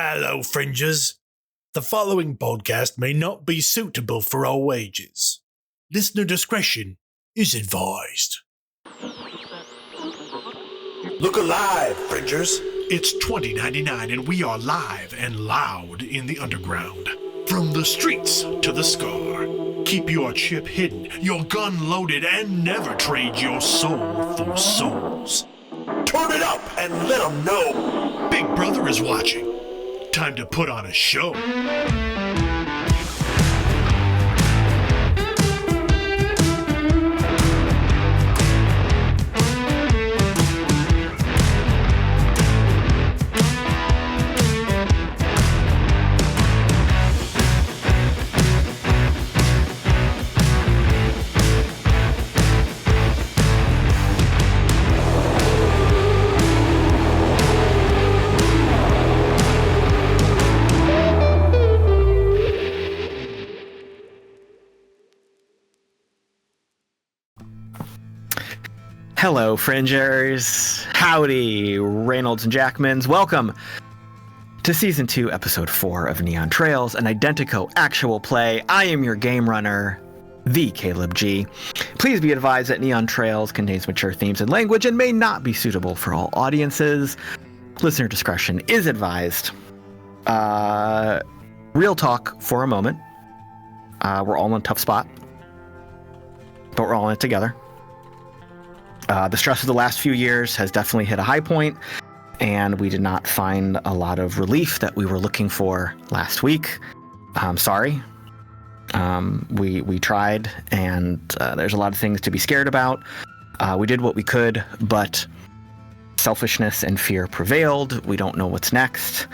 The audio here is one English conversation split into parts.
Hello, fringers. The following podcast may not be suitable for all ages. Listener discretion is advised. Look alive, fringers. It's 2099 and we are live and loud in the underground. From the streets to the scar. Keep your chip hidden, your gun loaded, and never trade your soul for souls. Turn it up and let them know Big Brother is watching. Time to put on a show. Hello, Fringers. Howdy, Reynolds and Jackmans. Welcome to Season 2, Episode 4 of Neon Trails, an Identico actual play. I am your game runner, the Caleb G. Please be advised that Neon Trails contains mature themes and language and may not be suitable for all audiences. Listener discretion is advised. Real talk for a moment. We're all in a tough spot, but we're all in it together. The stress of the last few years has definitely hit a high point, and we did not find a lot of relief that we were looking for last week. I'm sorry. We tried, and there's a lot of things to be scared about. We did what we could, but selfishness and fear prevailed. We don't know what's next.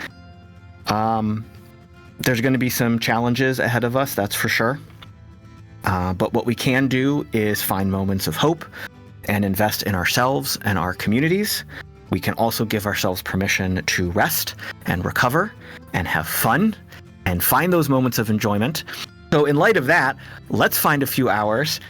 There's going to be some challenges ahead of us, that's for sure. But what we can do is find moments of hope and invest in ourselves and our communities. We can also give ourselves permission to rest and recover and have fun and find those moments of enjoyment. So in light of that, let's find a few hours,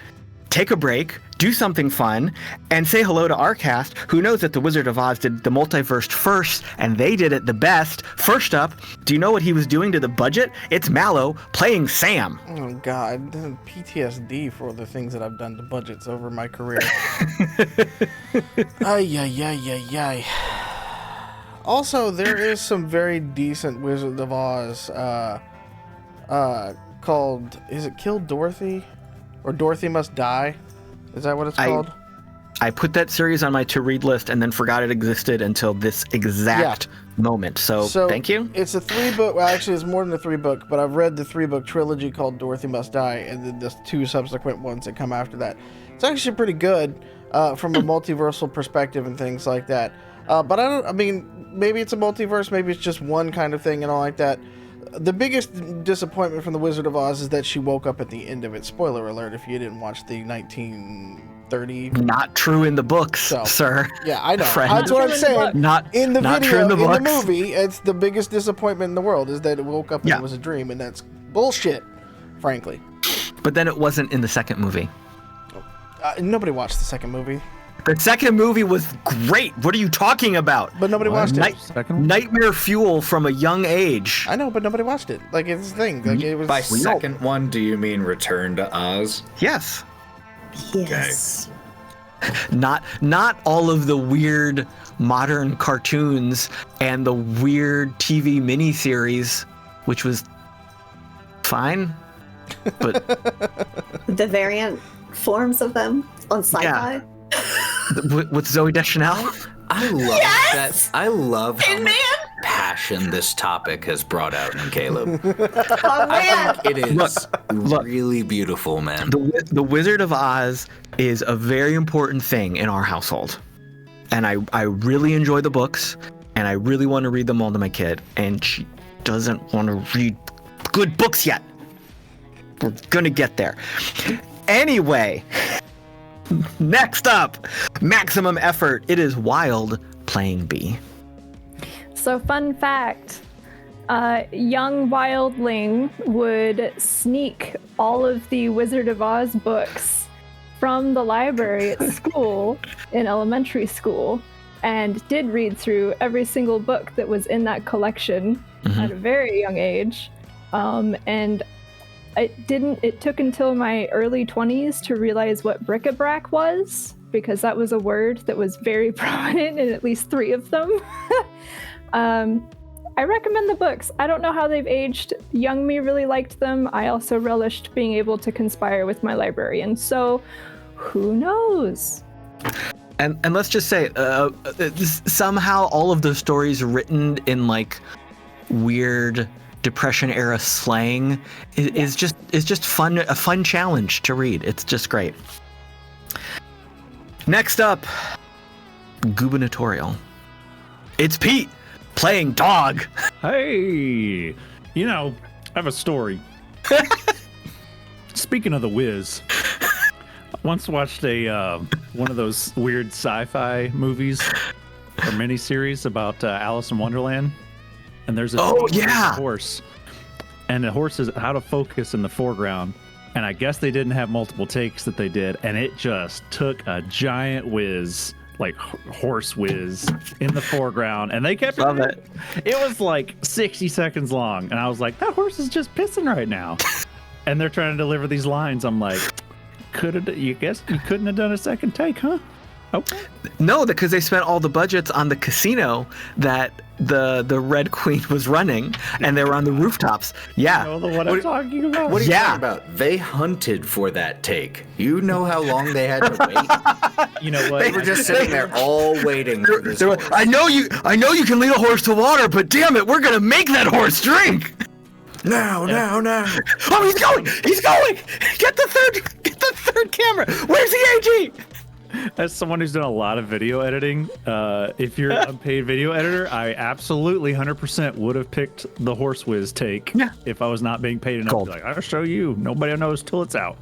take a break, do something fun, and say hello to our cast, who knows that the Wizard of Oz did the multiverse first, and they did it the best. First up, do you know what he was doing to the budget? It's Mallo playing Sam. Oh God, PTSD for the things that I've done to budgets over my career. Ay. Also, there is some very decent Wizard of Oz called, is it Kill Dorothy? Or Dorothy Must Die? Is that what it's called? I put that series on my to-read list and then forgot it existed until this exact moment. So thank you. It's a 3-book, well actually it's more than a 3-book, but I've read the 3-book trilogy called Dorothy Must Die, and then the 2 subsequent ones that come after that. It's actually pretty good from a multiversal perspective and things like that. But maybe it's a multiverse, maybe it's just one kind of thing and all like that. The biggest disappointment from The Wizard of Oz is that she woke up at the end of it. Spoiler alert if you didn't watch the 1930. Not true in the books, sir. Yeah, I know. Friend. That's what I'm saying. Not in the not video, true in the books. In the movie, it's the biggest disappointment in the world is that it woke up and it was a dream, and that's bullshit, frankly. But then it wasn't in the second movie. Nobody watched the second movie. The second movie was great. What are you talking about? But nobody watched it. Nightmare fuel from a young age. I know, but nobody watched it. Like, it's the thing. Like, it was By second one, do you mean Return to Oz? Yes. Yes. Not all of the weird modern cartoons and the weird TV miniseries, which was fine, but The variant forms of them on sci-fi. With Zooey Deschanel. I love that. I love how much passion this topic has brought out in Caleb. Oh man! It is really beautiful, man. The Wizard of Oz is a very important thing in our household, and I really enjoy the books, and I really want to read them all to my kid, and she doesn't want to read good books yet. We're gonna get there. Anyway. Next up, maximum effort. It is Wild playing B. So fun fact, young wildling would sneak all of the Wizard of Oz books from the library at school in elementary school and did read through every single book that was in that collection at a very young age. And it took until my early 20s to realize what bric-a-brac was, because that was a word that was very prominent in at least 3 of them. I recommend the books. I don't know how they've aged. Young me really liked them. I also relished being able to conspire with my librarian. So, who knows? And let's just say, somehow all of those stories written in like weird Depression era slang is just fun, a fun challenge to read. It's just great. Next up, gubernatorial. It's Pete playing dog. Hey, I have a story. Speaking of the Wiz, I once watched one of those weird sci-fi movies or miniseries about Alice in Wonderland, and there's a horse, and the horse is out of focus in the foreground, and I guess they didn't have multiple takes that they did, and it just took a giant whiz, like horse whiz, in the foreground, and they kept it. It was like 60 seconds long, and I was like, that horse is just pissing right now. And they're trying to deliver these lines. I'm like, you guess you couldn't have done a second take, huh? Okay. No, because they spent all the budgets on the casino that the Red Queen was running, and they were on the rooftops. Yeah. You know what I'm talking about? What are you talking about? They hunted for that take. You know how long they had to wait? You know what? They were just sitting there all waiting for this horse. I know you can lead a horse to water, but damn it, we're gonna make that horse drink. Now. Oh, he's going! Get the third camera. Where's the AG? As someone who's done a lot of video editing, if you're an unpaid video editor, I absolutely 100% would have picked the horse whiz take if I was not being paid enough. To be like, I'll show you. Nobody knows till it's out.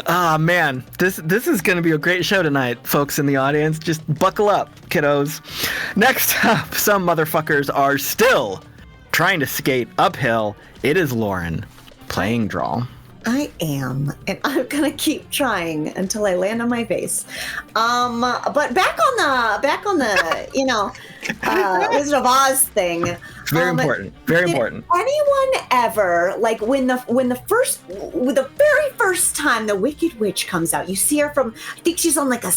Ah, man, this is going to be a great show tonight, folks in the audience. Just buckle up, kiddos. Next up, some motherfuckers are still trying to skate uphill. It is Lauren playing Drall. I am, and I'm gonna keep trying until I land on my face. But back on the Wizard of Oz thing. It's very important. Very important. Anyone ever, like when the very first time the Wicked Witch comes out, you see her from, I think she's on like a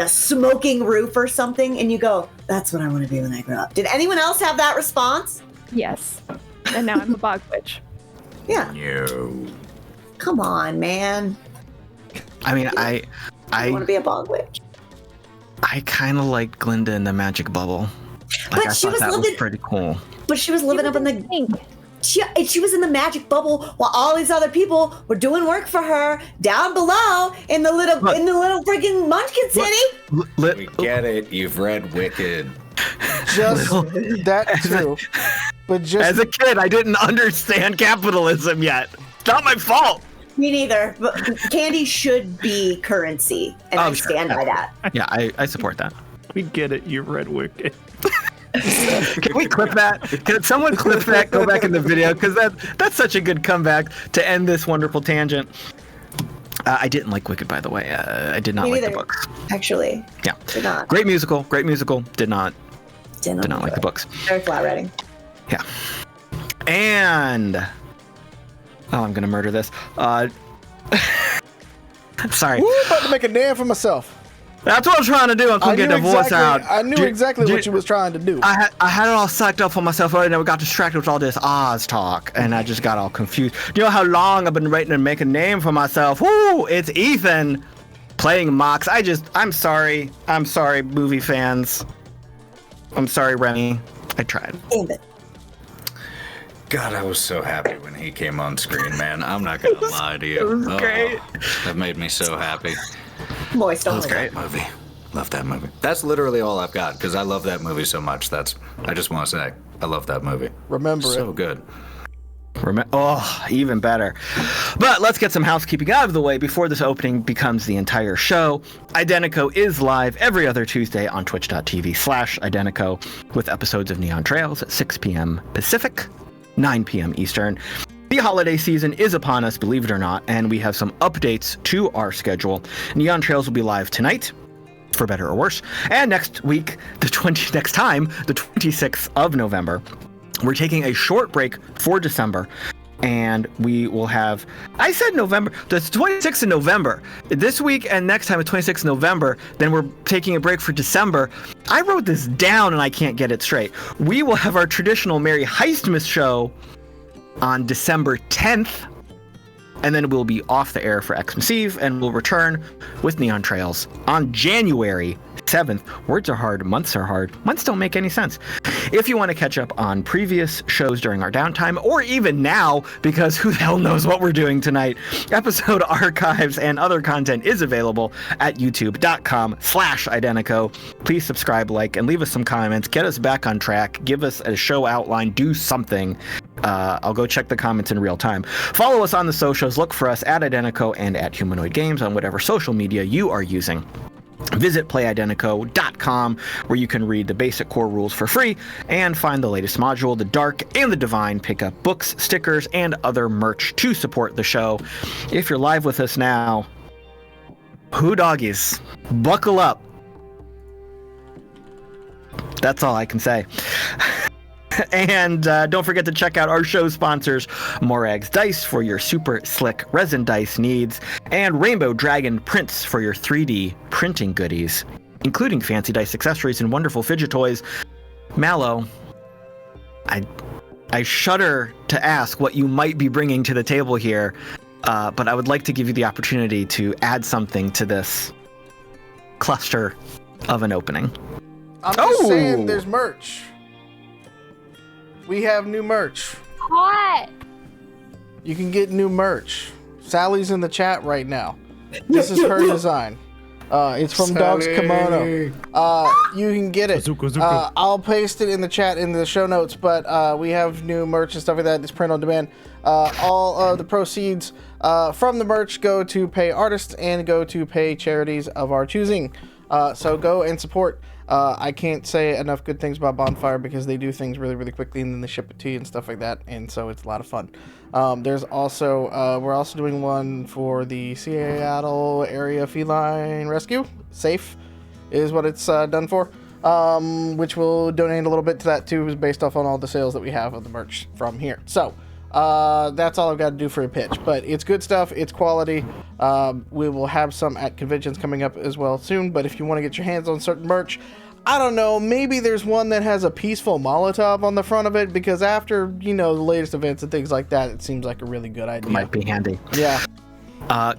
smoking roof or something, and you go, "That's what I want to be when I grow up." Did anyone else have that response? Yes. And now I'm a bog witch. Yeah. No. Come on, man. I mean, I want to be a bog witch. I kind of liked Glinda in the magic bubble. Like, But I she thought was that living- was pretty cool. But she was living up in the Pink. she was in the magic bubble while all these other people were doing work for her down below in the little freaking Munchkin City. We get it. You've read Wicked. Just that too. But just As a kid, I didn't understand capitalism yet. It's not my fault. Me neither. But candy should be currency, and I sure. stand by that. Yeah, I support that. We get it. You've read Wicked. Can we clip that? Can someone clip that? Go back in the video, because that's such a good comeback to end this wonderful tangent. I didn't like Wicked, by the way. I did not Me like neither, the books. actually. Yeah, Did not. great musical. Did not Did like the books. Very flat writing. Yeah, and I'm gonna murder this. Sorry. Woo, about to make a name for myself. That's what I'm trying to do. I'm trying to get the voice out. I knew exactly what you was trying to do. I had it all sucked up for myself earlier, and I got distracted with all this Oz talk, and I just got all confused. Do you know how long I've been waiting to make a name for myself? Woo! It's Ethan playing Mox. I'm sorry. I'm sorry, movie fans. I'm sorry, Remy. I tried. Damn it. God, I was so happy when he came on screen, man. I'm not gonna lie to you. It was great. That made me so happy. Moist. Love that movie. Love that movie. That's literally all I've got, because I love that movie so much. I just want to say, I love that movie. Remember So it. good. Oh, even better. But let's get some housekeeping out of the way before this opening becomes the entire show. Identico is live every other Tuesday on twitch.tv/Identico with episodes of Neon Trails at 6 p.m. Pacific, 9 p.m. Eastern. The holiday season is upon us, believe it or not, and we have some updates to our schedule. Neon Trails will be live tonight for better or worse. And next week, the 26th of November, we're taking a short break for December. And we will have, I said November, the 26th of November. This week and next time, the 26th of November, then we're taking a break for December. I wrote this down and I can't get it straight. We will have our traditional Merry Heistmas show on December 10th. And then we'll be off the air for Xmas Eve, and we'll return with Neon Trails on January 7th. Words are hard, months are hard. Months don't make any sense. If you want to catch up on previous shows during our downtime, or even now, because who the hell knows what we're doing tonight, episode archives and other content is available at youtube.com/Identico. Please subscribe, like, and leave us some comments. Get us back on track. Give us a show outline. Do something. I'll go check the comments in real time. Follow us on the socials. Look for us at Identico and at Humanoid Games on whatever social media you are using. Visit playidentico.com, where you can read the basic core rules for free and find the latest module, the Dark and the Divine. Pick up books, stickers, and other merch to support the show. If you're live with us now, who doggies, buckle up. That's all I can say. And don't forget to check out our show sponsors, Morag's Dice for your super slick resin dice needs, and Rainbow Dragon Prints for your 3D printing goodies, including fancy dice accessories and wonderful fidget toys. Mallo, I shudder to ask what you might be bringing to the table here, but I would like to give you the opportunity to add something to this cluster of an opening. I'm just saying there's merch. We have new merch. Hot. You can get new merch. Sally's in the chat right now. This is her design. It's from Dog's Kimono. You can get it. I'll paste it in the chat in the show notes, but we have new merch and stuff like that. It's print on demand. All of the proceeds from the merch go to pay artists and go to pay charities of our choosing. So go and support. I can't say enough good things about Bonfire because they do things really, really quickly and then they ship it to you and stuff like that, and so it's a lot of fun. There's also we're also doing one for the Seattle Area Feline Rescue. Safe is what it's done for, which we'll donate a little bit to that too, based off on all the sales that we have of the merch from here. So that's all I've got to do for a pitch, but it's good stuff. It's quality. We will have some at conventions coming up as well soon, but if you want to get your hands on certain merch, I don't know, maybe there's one that has a peaceful Molotov on the front of it, because after, you know, the latest events and things like that, it seems like a really good idea. Might be handy. Yeah.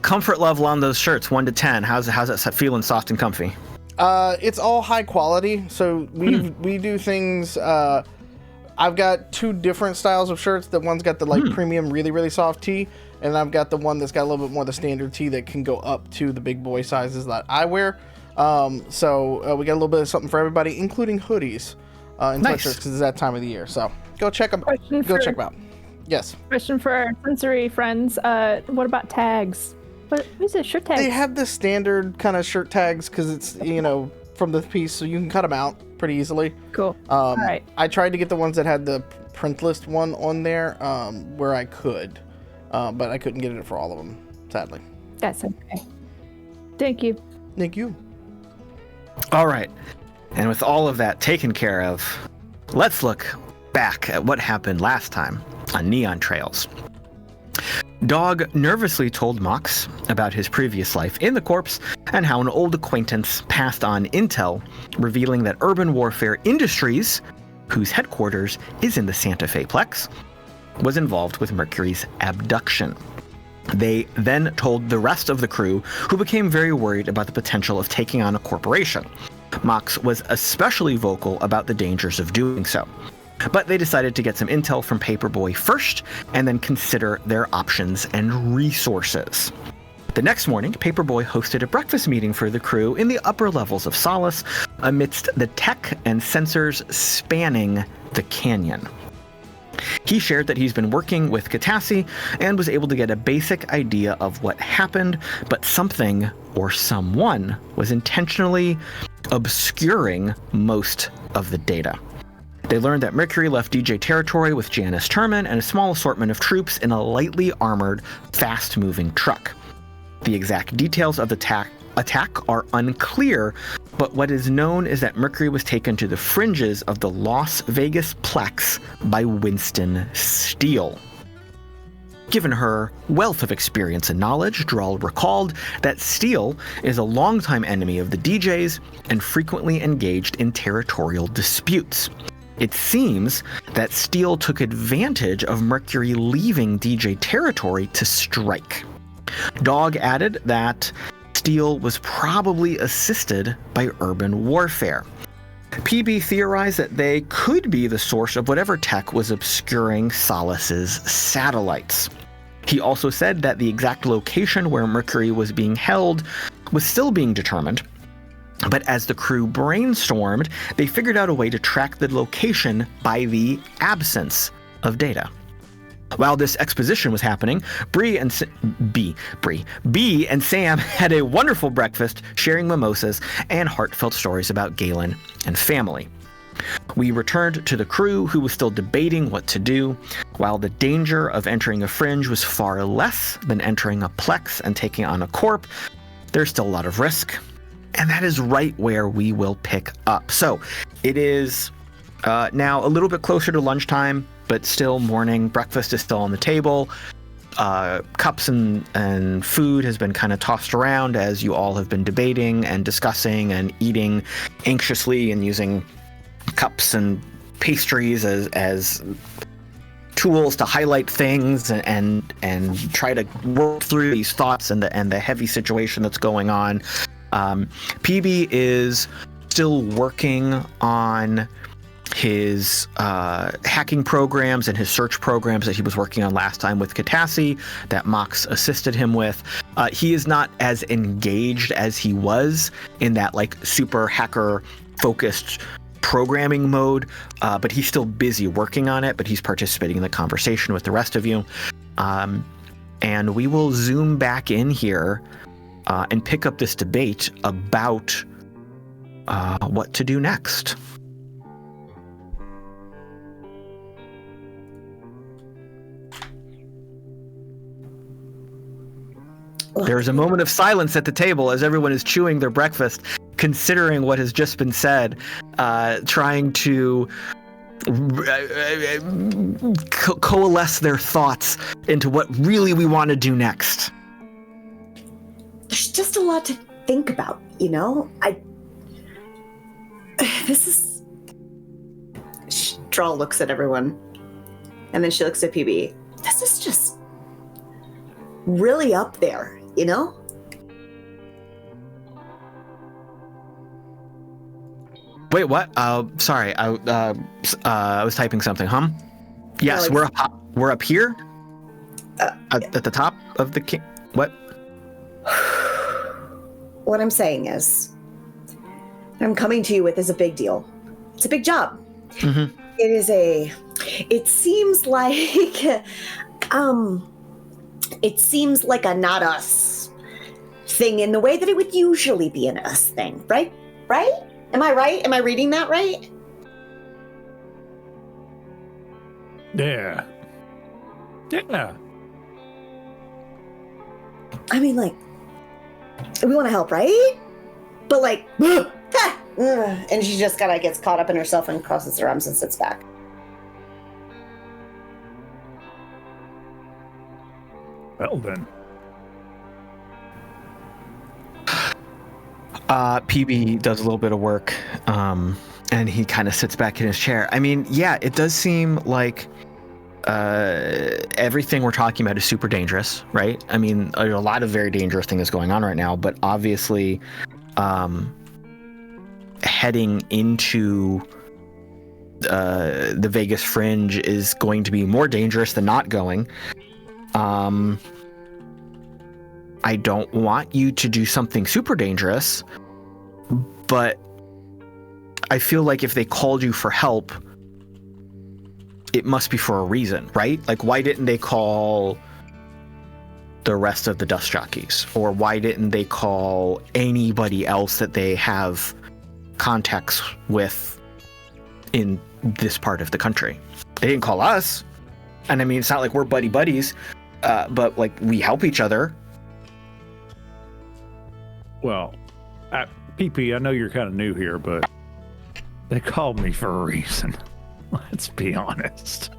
Comfort level on those shirts, 1 to 10. How's that feeling, soft and comfy? It's all high quality, so we do things. I've got 2 different styles of shirts. The one's got the premium, really, really soft tee, and I've got the one that's got a little bit more the standard tee that can go up to the big boy sizes that I wear. So we got a little bit of something for everybody, including hoodies and sweatshirts, because it's that time of the year. So go check them. Check them out. Yes. Question for our sensory friends. What about tags? Who's it? Shirt tags? They have the standard kind of shirt tags because it's, you know, from the piece, so you can cut them out pretty easily. Cool. All right. I tried to get the ones that had the printless one on there where I could, but I couldn't get it for all of them, sadly. That's okay. Thank you. Thank you. All right. And with all of that taken care of, let's look back at what happened last time on Neon Trails. Dog nervously told Mox about his previous life in the Corps and how an old acquaintance passed on intel revealing that Urban Warfare Industries, whose headquarters is in the Santa Fe Plex, was involved with Mercury's abduction. They then told the rest of the crew, who became very worried about the potential of taking on a corporation. Mox was especially vocal about the dangers of doing so. But they decided to get some intel from Paperboy first, and then consider their options and resources. The next morning, Paperboy hosted a breakfast meeting for the crew in the upper levels of Solace, amidst the tech and sensors spanning the canyon. He shared that he's been working with Katassi and was able to get a basic idea of what happened, but something or someone was intentionally obscuring most of the data. They learned that Mercury left DJ territory with Janice Turman and a small assortment of troops in a lightly armored, fast-moving truck. The exact details of the attack are unclear, but what is known is that Mercury was taken to the fringes of the Las Vegas Plex by Winston Steele. Given her wealth of experience and knowledge, Drall recalled that Steele is a longtime enemy of the DJs and frequently engaged in territorial disputes. It seems that Steele took advantage of Mercury leaving DJ territory to strike. Dog added that Steele was probably assisted by urban warfare. PB theorized that they could be the source of whatever tech was obscuring Solace's satellites. He also said that the exact location where Mercury was being held was still being determined, but as the crew brainstormed, they figured out a way to track the location by the absence of data. While this exposition was happening, B and Sam had a wonderful breakfast, sharing mimosas and heartfelt stories about Galen and family. We returned to the crew, who was still debating what to do. While the danger of entering a fringe was far less than entering a plex and taking on a corp, there's still a lot of risk. And that is right where we will pick up. So it is now a little bit closer to lunchtime, but still morning. Breakfast is still on the table. Cups and food has been kind of tossed around as you all have been debating and discussing and eating anxiously and using cups and pastries as tools to highlight things and try to work through these thoughts and the heavy situation that's going on. PB is still working on his hacking programs and his search programs that he was working on last time with Katassi that Mox assisted him with. He is not as engaged as he was in that like super hacker focused programming mode, but he's still busy working on it, but he's participating in the conversation with the rest of you. And we will zoom back in here and pick up this debate about what to do next. There's a moment of silence at the table as everyone is chewing their breakfast, considering what has just been said, trying to coalesce their thoughts into what really we want to do next. There's just a lot to think about, you know? Drall looks at everyone, and then she looks at PB. This is just really up there, you know? Wait, what? Sorry, I was typing something. Yes, we're up here at the top of the what? What I'm saying is, what I'm coming to you with is a big deal. It's a big job. Mm-hmm. It seems like a not us thing in the way that it would usually be an us thing, right? Right? Am I right? Am I reading that right? Yeah. I mean, like, we want to help, right? But like, and she just kind of gets caught up in herself and crosses her arms and sits back. Well then. PB does a little bit of work, and he kind of sits back in his chair. I mean, yeah, it does seem like everything we're talking about is super dangerous, right? I mean, a lot of very dangerous things going on right now, but obviously heading into the Vegas Fringe is going to be more dangerous than not going. I don't want you to do something super dangerous, but I feel like if they called you for help, it must be for a reason, right? Like, why didn't they call the rest of the dust jockeys? Or why didn't they call anybody else that they have contacts with in this part of the country? They didn't call us. And I mean, it's not like we're buddies, but like we help each other. Well, PP, I know you're kind of new here, but they called me for a reason. Let's be honest.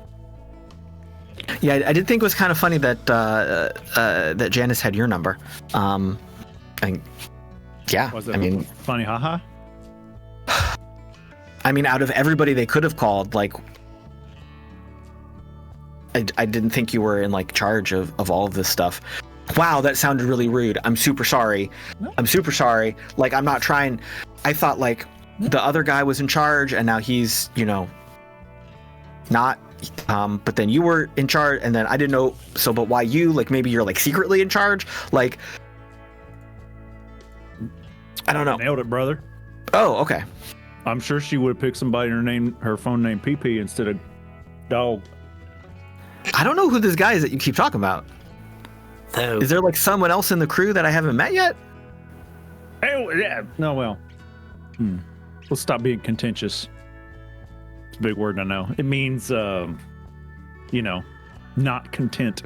Yeah, I did think it was kind of funny that that Janice had your number. And yeah, Was it I mean, funny, haha? I mean, out of everybody they could have called, like, I didn't think you were in like charge of all of this stuff. Wow, that sounded really rude. I'm super sorry. I'm super sorry. Like, I'm not trying. I thought like the other guy was in charge, and now he's, you know, not. But then you were in charge, and then I didn't know. So, but why you? Like, maybe you're like secretly in charge. Like, I don't know. Nailed it, brother. Oh, okay. I'm sure she would have picked somebody her phone name PP instead of dog. I don't know who this guy is that you keep talking about. So, Is there like someone else in the crew that I haven't met yet? Oh, yeah. No, well. Let's stop being contentious. It's a big word, I know. It means, you know, not content.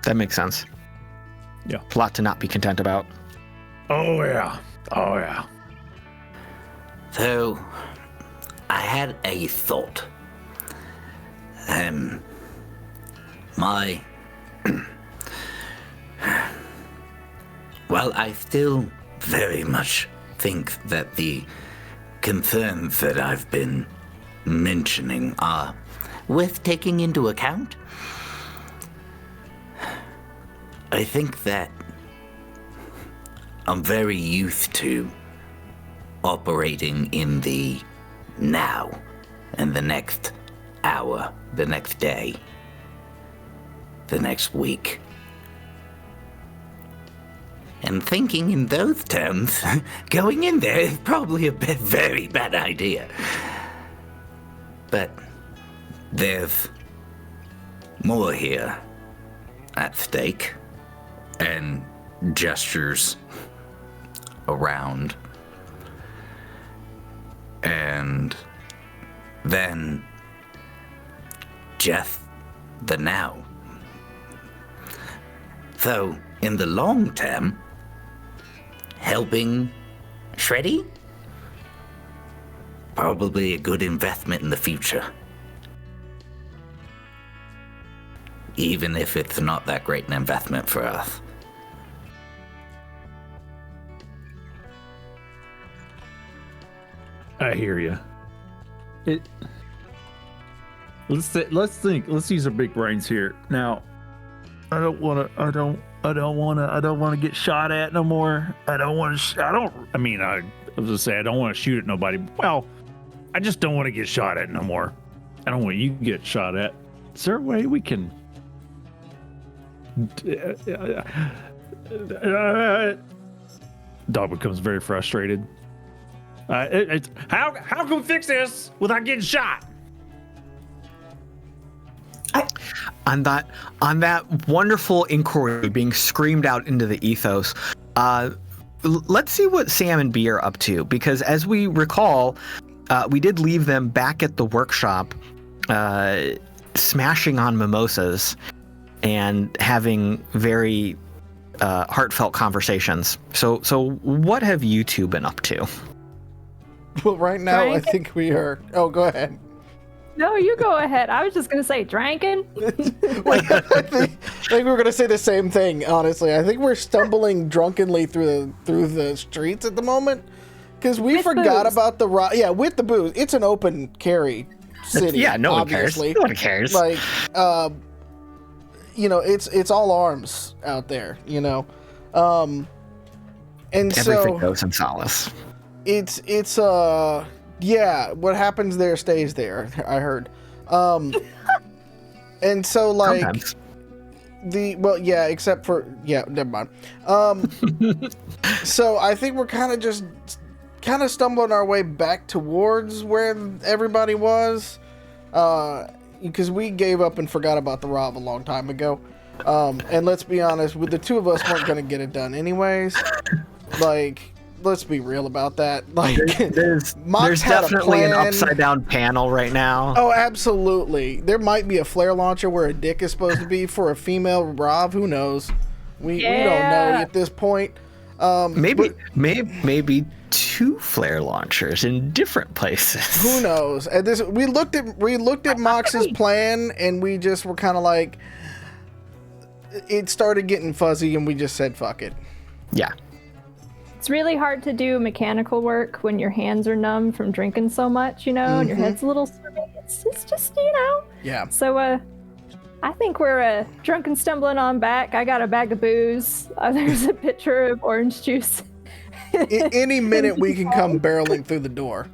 That makes sense. Yeah. A lot to not be content about. Oh, yeah. Oh, yeah. so I had a thought. Well, I still very much think that the concerns that I've been mentioning are worth taking into account. I think that I'm very used to operating in the now and the next hour, the next day, the next week. And thinking in those terms, going in there is probably a very bad idea. But there's more here at stake, and gestures around. And then just the now. So, in the long term, helping Shreddy? Probably a good investment in the future. Even if it's not that great an investment for us. I hear you. Let's think. Let's use our big brains here. Now, I don't want to get shot at no more. I was gonna say I don't want to shoot at nobody. Well, I just don't want to get shot at no more. I don't want you to get shot at. Is there a way we can? Dog becomes very frustrated. How can we fix this without getting shot? On that wonderful inquiry being screamed out into the ethos, let's see what Sam and B are up to, because as we recall, we did leave them back at the workshop, smashing on mimosas and having very heartfelt conversations. So what have you two been up to? Well, right now, Drinking? I think we are... Oh, go ahead. No, you go ahead. I was just gonna say drinking. I think we were gonna say the same thing. Honestly, I think we're stumbling drunkenly through the streets at the moment because we With forgot booze. about the with the booze. It's an open carry city. Yeah, no obviously. one cares. Like, it's all arms out there. And Everything so goes in Solace. it's what happens there stays there, I heard. And so like Sometimes. except for never mind. So I think we're kind of stumbling our way back towards where everybody was, because we gave up and forgot about the Rav a long time ago. And let's be honest, with the two of us weren't gonna get it done anyways. Like, let's be real about that. Like, There's Mox had a definitely an plan. upside down panel right now. Oh, absolutely. There might be a flare launcher where a dick is supposed to be for a female Rav. Who knows? We don't know at this point. Maybe 2 flare launchers in different places. Who knows? And we looked at Mox's plan, and we just were kind of like, it started getting fuzzy, and we just said, "Fuck it." Yeah. It's really hard to do mechanical work when your hands are numb from drinking so much, and your head's a little swimming. It's just, Yeah. So, I think we're drunk and stumbling on back. I got a bag of booze. There's a pitcher of orange juice. Any minute we can come barreling through the door.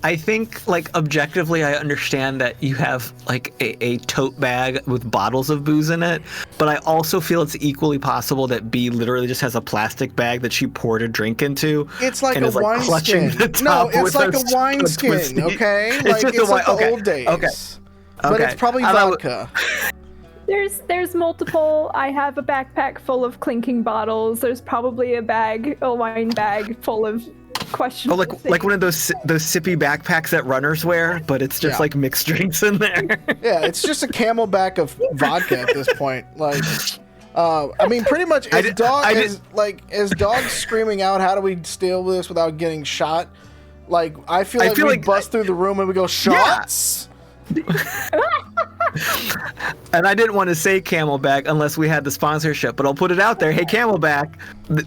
I think, like, objectively, I understand that you have, like, a tote bag with bottles of booze in it, but I also feel it's equally possible that B literally just has a plastic bag that she poured a drink into. It's like a wineskin. No, it's like a wineskin, okay? Like, it's like the old days. Okay. But it's probably vodka. There's multiple. I have a backpack full of clinking bottles. There's probably a wine bag full of questionable things. Like one of those sippy backpacks that runners wear, but it's just like mixed drinks in there. Yeah, it's just a camelback of vodka at this point. Like, I mean, pretty much as dogs screaming out, "How do we deal with this without getting shot?" Like, I feel like we bust through the room and we go, "Shots!" And I didn't want to say Camelback unless we had the sponsorship, but I'll put it out there. Hey, Camelback,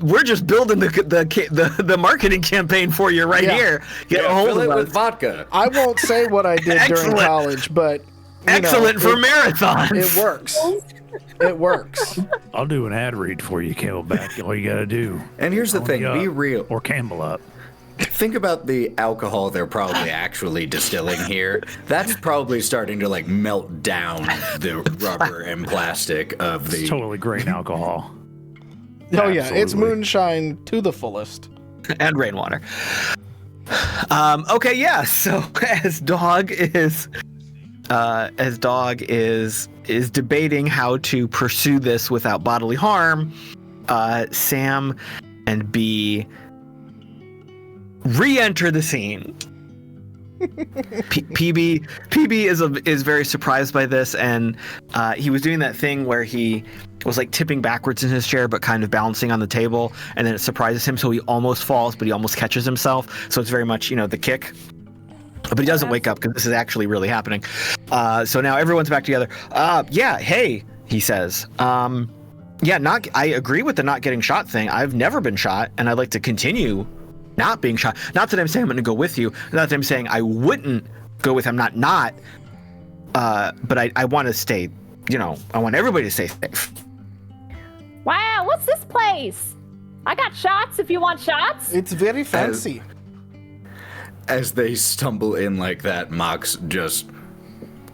we're just building the marketing campaign for you here. Get a hold of it with vodka. I won't say what I did during college, but excellent for marathons. It works. It works. I'll do an ad read for you, Camelback. All you gotta do. And here's the thing: be real. Or Campbell up. Think about the alcohol they're probably actually distilling here. That's probably starting to like melt down the rubber and plastic of the. It's totally grain alcohol. Oh yeah, it's moonshine to the fullest. And rainwater. Okay, yeah. So as Dog is debating how to pursue this without bodily harm, Sam and B re-enter the scene. PB is very surprised by this, and he was doing that thing where he was like tipping backwards in his chair but kind of balancing on the table, and then it surprises him, so he almost falls, but he almost catches himself. So it's very much, the kick. But he doesn't wake up because this is actually really happening. So now everyone's back together. Yeah, hey, he says. I agree with the not getting shot thing. I've never been shot, and I'd like to continue not being shot. Not that I'm saying I'm going to go with you. Not that I'm saying I wouldn't go with him. Not. But I want to stay, I want everybody to stay safe. Wow, what's this place? I got shots if you want shots. It's very fancy. As they stumble in like that, Mox just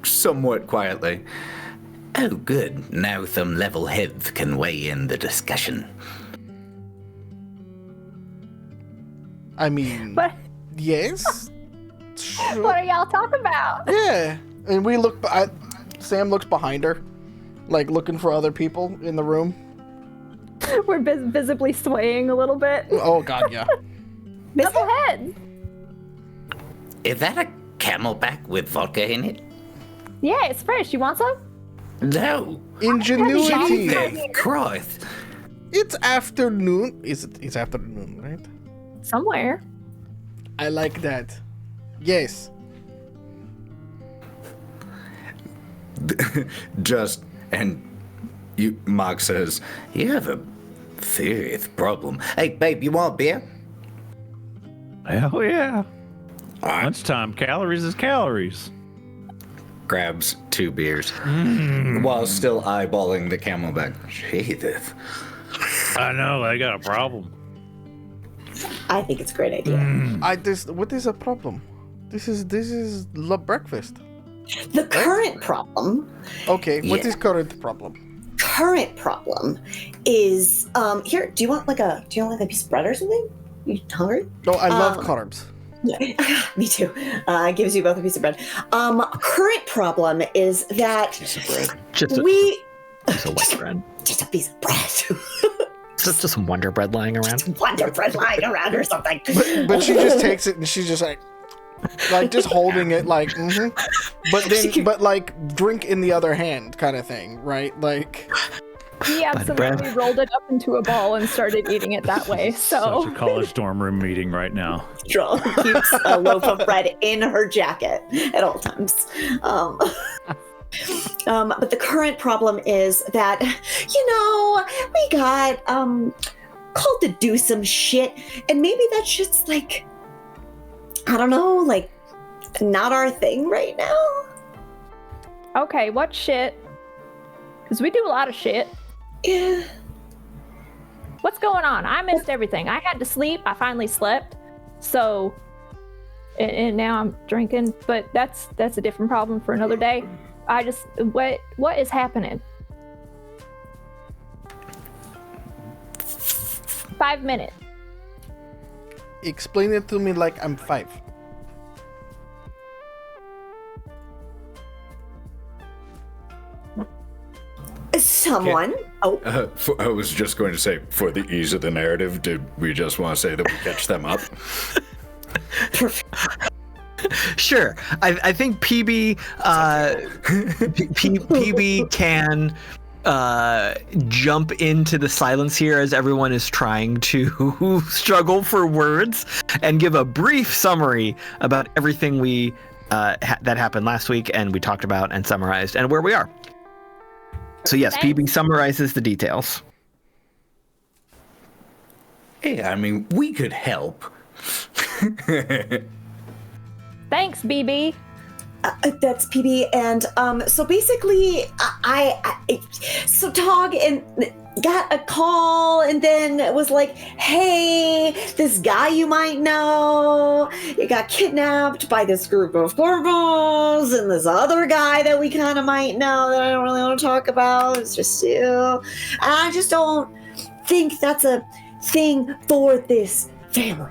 somewhat quietly. Oh, good. Now some level heads can weigh in the discussion. I mean, yes. Sure. What are y'all talking about? Yeah, and we look. Sam looks behind her, like looking for other people in the room. We're visibly swaying a little bit. Oh God, yeah. Double heads. Is that a Camelback with vodka in it? Yeah, it's fresh. You want some? No. Ingenuity. Christ. It's afternoon. It's afternoon, right? Somewhere. I like that. Yes. Mox says, You have a serious problem. Hey, babe, you want beer? Hell yeah. Lunchtime calories is calories. grabs 2 beers while still eyeballing the Camelback. Jesus. I know, I got a problem. I think it's a great idea. What is a problem? This is breakfast. The current problem. Okay, what is current problem? Current problem is here. Do you want like a piece of bread or something? You hungry? Oh, I love carbs. Yeah, me too. It gives you both a piece of bread. Current problem is that Piece of bread. Just a white bread. Just a piece of bread. Just some Wonder Bread lying around. Wonder bread lying around or something. But she just takes it and she's just like just holding it like, but like drink in the other hand kind of thing, right? Like, He absolutely rolled it up into a ball and started eating it that way. So Such a college dorm room meeting right now. Drall keeps a loaf of bread in her jacket at all times. But the current problem is that, we got called to do some shit, and maybe that shit's like, I don't know, like not our thing right now. okay, what shit? Because we do a lot of shit. Yeah. What's going on? I missed everything. I had to sleep. I finally slept. So, and now I'm drinking. But that's a different problem for another day. What is happening? 5 minutes. Explain it to me like I'm 5. Someone. I was just going to say, for the ease of the narrative, did we just want to say that we catch them up? Sure. I think PB PB can jump into the silence here as everyone is trying to struggle for words and give a brief summary about everything we that happened last week and we talked about and summarized and where we are. So yes, PB summarizes the details. Hey, I mean, we could help. Thanks, BB. That's PB, and so basically, so Tog and got a call, and then it was like, hey, this guy you might know, he got kidnapped by this group of corvos, and this other guy that we kind of might know that I don't really want to talk about. It's just you. And I just don't think that's a thing for this family.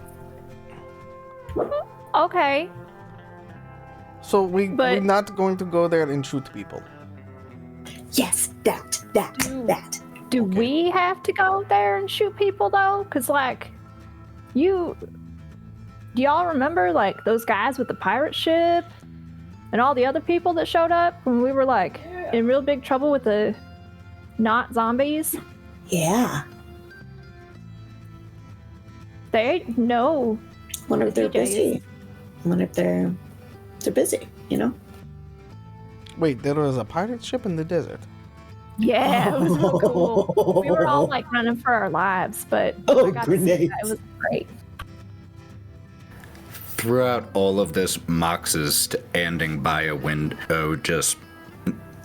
Okay. So we're not going to go there and shoot people. Yes, that. Do we have to go there and shoot people though? Cause like, do y'all remember like those guys with the pirate ship and all the other people that showed up when we were like in real big trouble with the not zombies? Yeah. They know. Wonder if they're busy. Wonder if they're busy, Wait, there was a pirate ship in the desert. Yeah, it was real cool. We were all like running for our lives, but I got to see that. It was great. Throughout all of this, Mox is standing by a window, just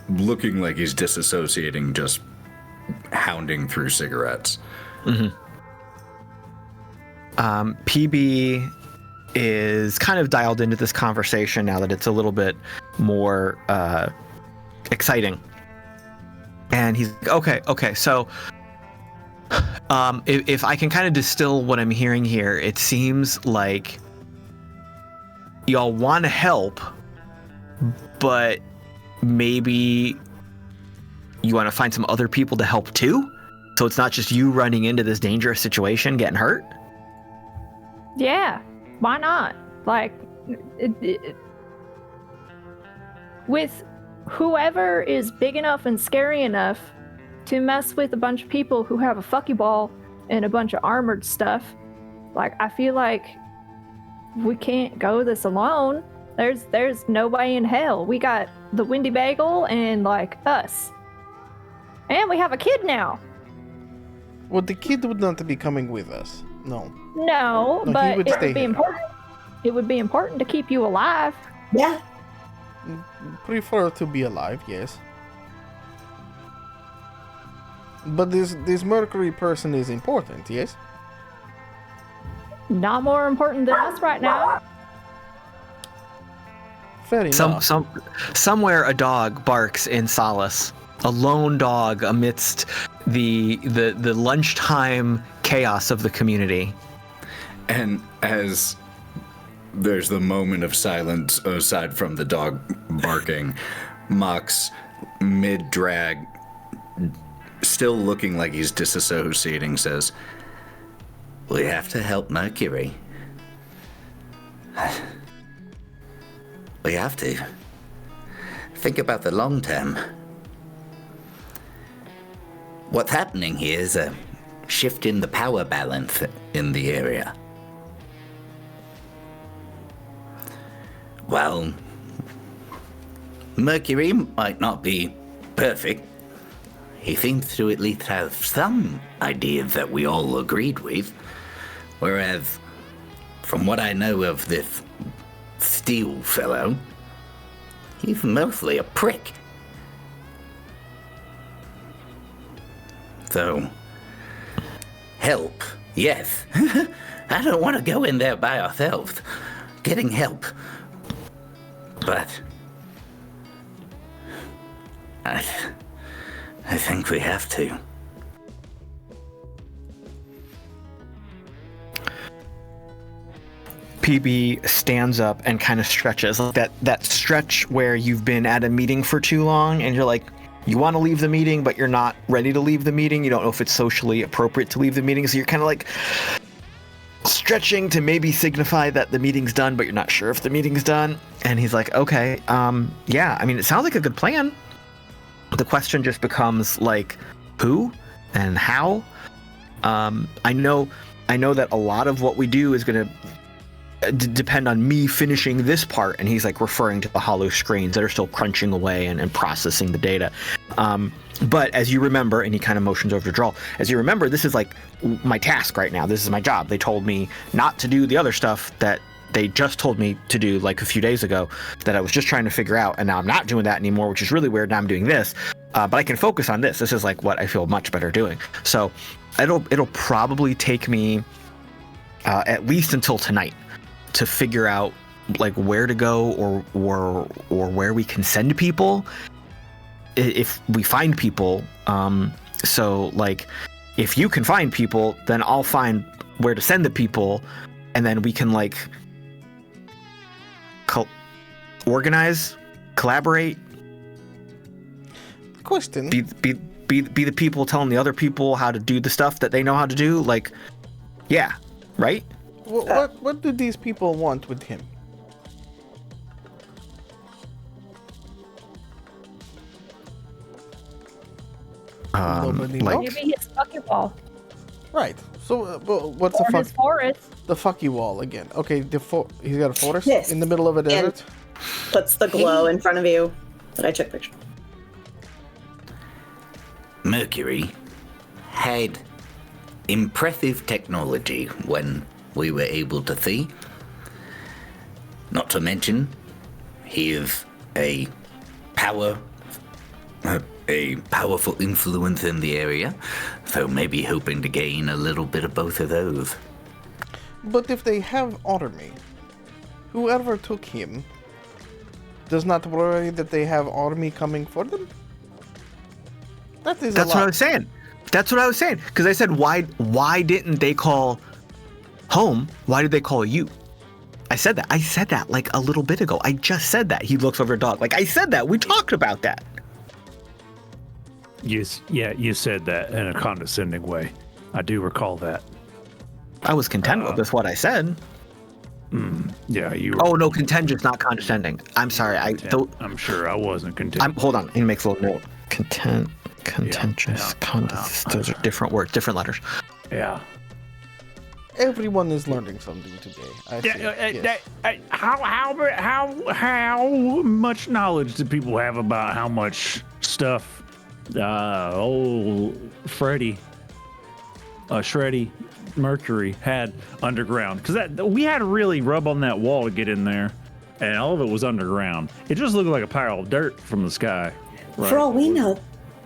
looking like he's disassociating, just hounding through cigarettes. Mm-hmm. PB is kind of dialed into this conversation now that it's a little bit more exciting. And he's like, okay, so if I can kind of distill what I'm hearing here, it seems like y'all want to help, but maybe you want to find some other people to help too? So it's not just you running into this dangerous situation, getting hurt? Yeah, why not? Like, with whoever is big enough and scary enough to mess with a bunch of people who have a fucky ball and a bunch of armored stuff, like, I feel like we can't go this alone. There's no way in hell. We got the Windy Bagel and, like, us. And we have a kid now. Well, the kid would not be coming with us. No, but he would it stay would be here. important. It would be important to keep you alive. Yeah. Prefer to be alive, yes. But this Mercury person is important, yes? Not more important than us right now. Fair enough. Somewhere a dog barks in Solace. A lone dog amidst the lunchtime chaos of the community. And as there's the moment of silence aside from the dog barking, Mox, mid-drag, still looking like he's disassociating, says, "We have to help Mercury. We have to. Think about the long term. What's happening here is a shift in the power balance in the area. While Mercury might not be perfect, he seems to at least have some ideas that we all agreed with, whereas from what I know of this Steel fellow, he's mostly a prick. So, help, yes. I don't want to go in there by ourselves. Getting help. But I think we have to. PB stands up and kind of stretches. That stretch where you've been at a meeting for too long and you're like, you want to leave the meeting, but you're not ready to leave the meeting. You don't know if it's socially appropriate to leave the meeting. So you're kind of like stretching to maybe signify that the meeting's done, but you're not sure if the meeting's done. And he's like, okay, yeah, I mean, it sounds like a good plan. The question just becomes like, who and how? I know that a lot of what we do is going to depend on me finishing this part, and he's like referring to the hollow screens that are still crunching away and processing the data. But as you remember, and he kind of motions over to Drall, as you remember, this is like my task right now. This is my job. They told me not to do the other stuff that they just told me to do like a few days ago that I was just trying to figure out, and now I'm not doing that anymore, which is really weird. Now I'm doing this, but I can focus on this. This is like what I feel much better doing. So it'll probably take me at least until tonight to figure out like where to go or where we can send people if we find people. So like if you can find people, then I'll find where to send the people, and then we can like organize, collaborate. Question. Be the people telling the other people how to do the stuff that they know how to do. Like, yeah, right? What do these people want with him? Nobody like knows? Maybe his fucky wall. Right. So, what's Or the fuck? his forest. The fucky wall again. Okay, he's got a forest Yes. in the middle of a desert. Puts the glow in front of you that I took picture. Mercury had impressive technology when we were able to see. Not to mention, he is a powerful influence in the area, so maybe hoping to gain a little bit of both of those. But if they have army, whoever took him does not worry that they have army coming for them? That's what I was saying. That's what I was saying. Because I said, why didn't they call home? Why did they call you? I said that like a little bit ago. I just said that. He looks over at Dog. Like, I said that. We talked about that. Yes, yeah, you said that in a condescending way. I do recall that. I was content with what I said. Yeah, you were. Oh, no, contentious, not condescending. I'm sorry. I'm sure I wasn't content. Hold on. He makes a little note. Contentious, those are different words, different letters. Yeah. Everyone is learning something today. I see. Yes. How much knowledge do people have about how much stuff old Freddy, Shreddy, Mercury had underground? Because we had to really rub on that wall to get in there, and all of it was underground. It just looked like a pile of dirt from the sky. Right. For all we know,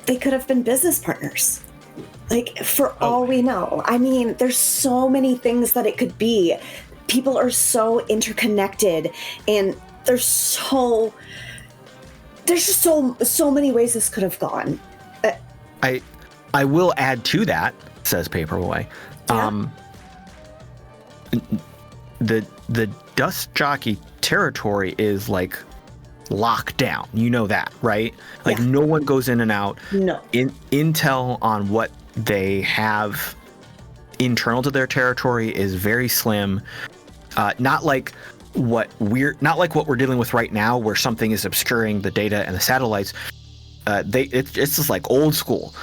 they could have been business partners. Like, for all we know. I mean, there's so many things that it could be. People are so interconnected, and there's just so many ways this could have gone. I will add to that, says Paperboy. Yeah. The Dust Jockey territory is like locked down. You know that, right? Like no one goes in and out. No. Intel on what they have internal to their territory is very slim. Not like what we're dealing with right now, where something is obscuring the data and the satellites. it's just like old school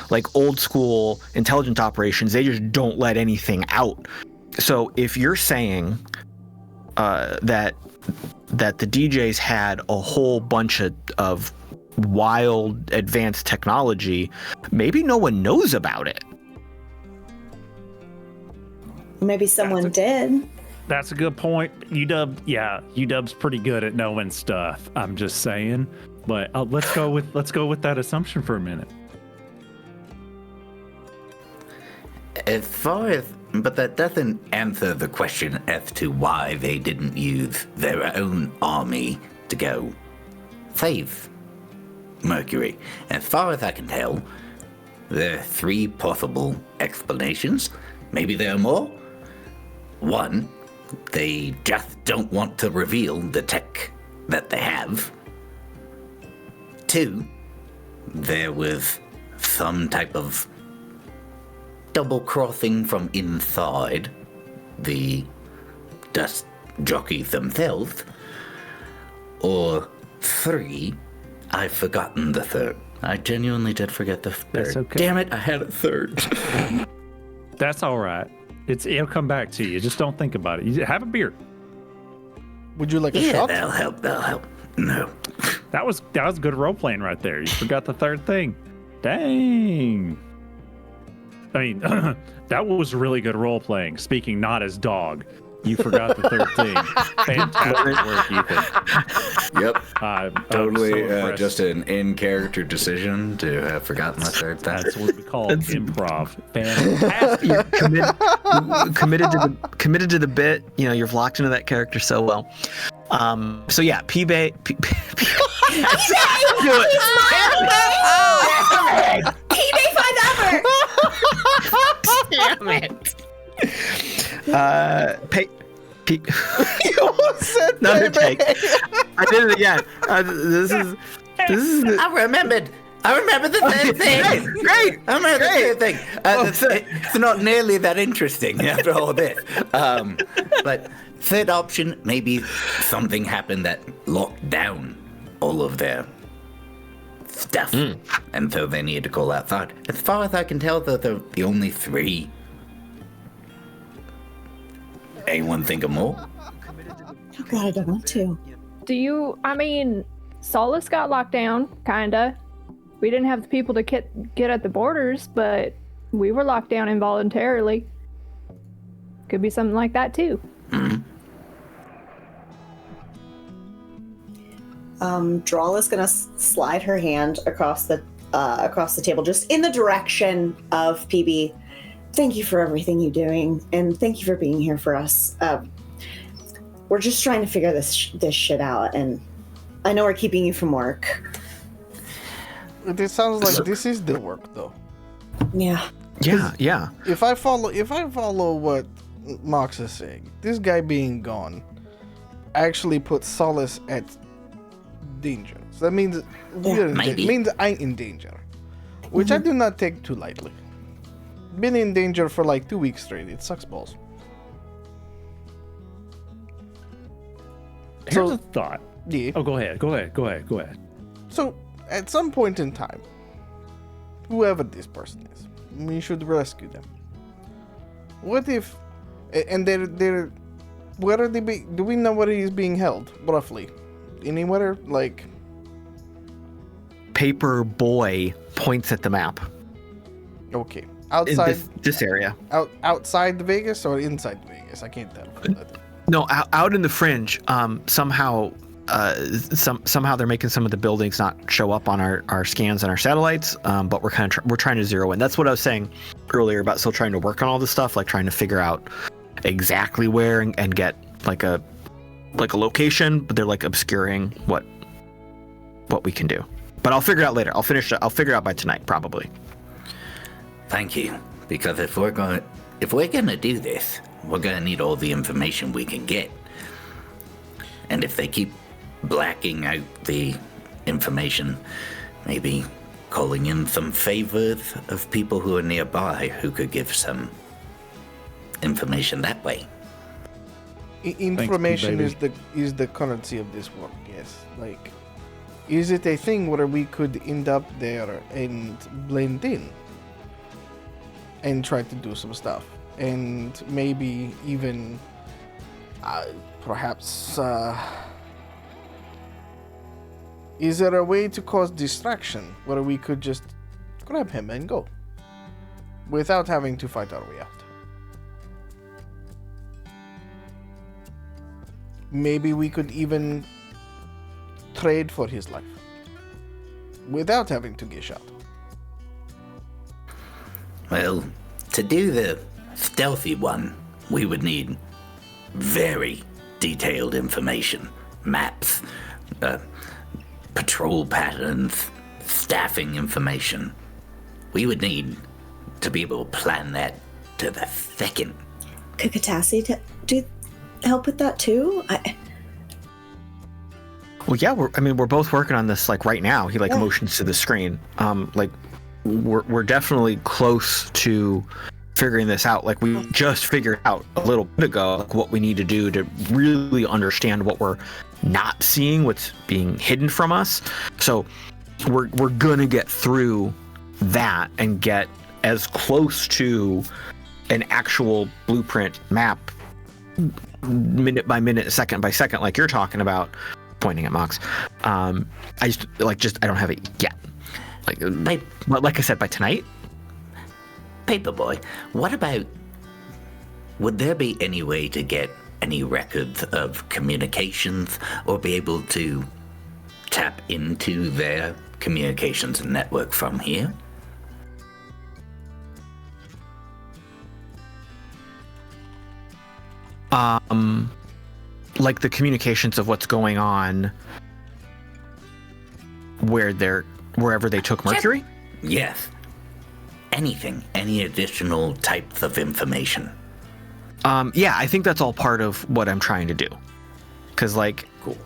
intelligence operations. They just don't let anything out. So if you're saying that the DJs had a whole bunch of wild advanced technology, maybe no one knows about it. Maybe someone did. That's a good point. UW's pretty good at knowing stuff. I'm just saying. But let's go with that assumption for a minute. But that doesn't answer the question as to why they didn't use their own army to go save Mercury. As far as I can tell, there are 3 possible explanations. Maybe there are more. 1, they just don't want to reveal the tech that they have. 2, there was some type of double-crossing from inside the dust jockeys themselves. Or 3, I've forgotten the 3rd. I genuinely did forget the 3rd. That's okay. Damn it, I had a 3rd. That's all right. It'll come back to you. Just don't think about it. You have a beer. Would you like a Yeah, shot? that'll help. No. That was good role playing right there. You forgot the 3rd thing. Dang. I mean, that was really good role playing. Speaking not as dog, you forgot the 3rd thing. Fantastic work, Ethan. Yep. I'm Totally so impressed. just an in-character decision to have forgotten the 3rd thing. That's what we call improv. Fantastic. You're committed to the bit. You know, you're locked into that character so well. So yeah, P-Bay. eBay forever. Damn it. You almost said Another baby. take. I did it again. This is the, I remembered the 3rd thing. great. I remember the 3rd thing. It's not nearly that interesting after all this. But 3rd option, maybe something happened that locked down all of their stuff. And so they needed to call outside. As far as I can tell, they're the only 3. Anyone think of more? Oh God, I don't want to. Solace got locked down, kinda. We didn't have the people to get at the borders, but we were locked down involuntarily. Could be something like that too. Drall is gonna slide her hand across the table, just in the direction of PB. Thank you for everything you're doing, and thank you for being here for us. We're just trying to figure this shit out, and I know we're keeping you from work. It sounds like this is the work, though. Yeah. Yeah. If I follow what Mox is saying, this guy being gone actually puts Solace at danger. So that means means I'm in danger, which I do not take too lightly. Been in danger for like 2 weeks straight. It sucks balls. Here's a thought. Yeah. Oh, go ahead. So at some point in time, whoever this person is, we should rescue them. What if, and they're where are they being? Do we know where he's being held roughly? Anywhere like? Paper Boy points at the map. Okay, outside in this area. Outside Vegas or inside Vegas? I can't tell. No, out in the fringe. Somehow they're making some of the buildings not show up on our scans and our satellites. But we're we're trying to zero in. That's what I was saying earlier about still trying to work on all this stuff, like trying to figure out exactly where and get like a location. But they're like obscuring what we can do. But I'll figure it out later. I'll figure it out by tonight, probably. Thank you, because if we're gonna do this, we're gonna need all the information we can get. And if they keep blacking out the information, maybe calling in some favors of people who are nearby who could give some information that way. Information Thanks, is the currency of this world. Yes, like Is it a thing where we could end up there and blend in and try to do some stuff? And maybe even, perhaps, is there a way to cause distraction where we could just grab him and go without having to fight our way out? Maybe we could even trade for his life without having to get shot. Well, to do the stealthy one, we would need very detailed information. Maps, patrol patterns, staffing information. We would need to be able to plan that to the second. Could Katassi help with that too? Well, yeah, we're both working on this like right now. He motions to the screen. We're definitely close to figuring this out. Like we just figured out a little bit ago what we need to do to really understand what we're not seeing, what's being hidden from us. So we're gonna get through that and get as close to an actual blueprint map, minute by minute, second by second, like you're talking about, pointing at Mox. I don't have it yet. Like I said, by tonight. Paperboy, what about, would there be any way to get any records of communications or be able to tap into their communications network from here? Like the communications of what's going on wherever they took Mercury? Yes. Anything, any additional types of information. Yeah, I think that's all part of what I'm trying to do. Because, cool.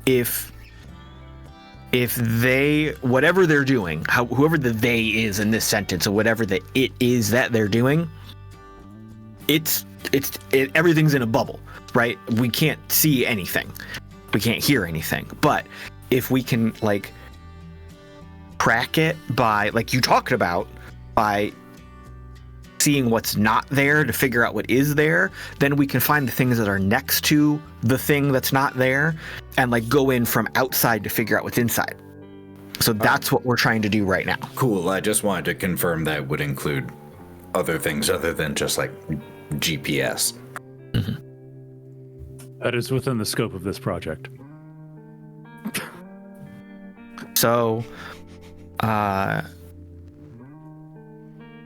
If they, whatever they're doing, whoever the they is in this sentence, or whatever the it is that they're doing, everything's in a bubble, right? We can't see anything. We can't hear anything. But if we can, crack it by, like you talked about, by seeing what's not there to figure out what is there, then we can find the things that are next to the thing that's not there and go in from outside to figure out what's inside. So that's what we're trying to do right now. Cool. I just wanted to confirm that would include other things other than just GPS. Mm-hmm. That is within the scope of this project. So,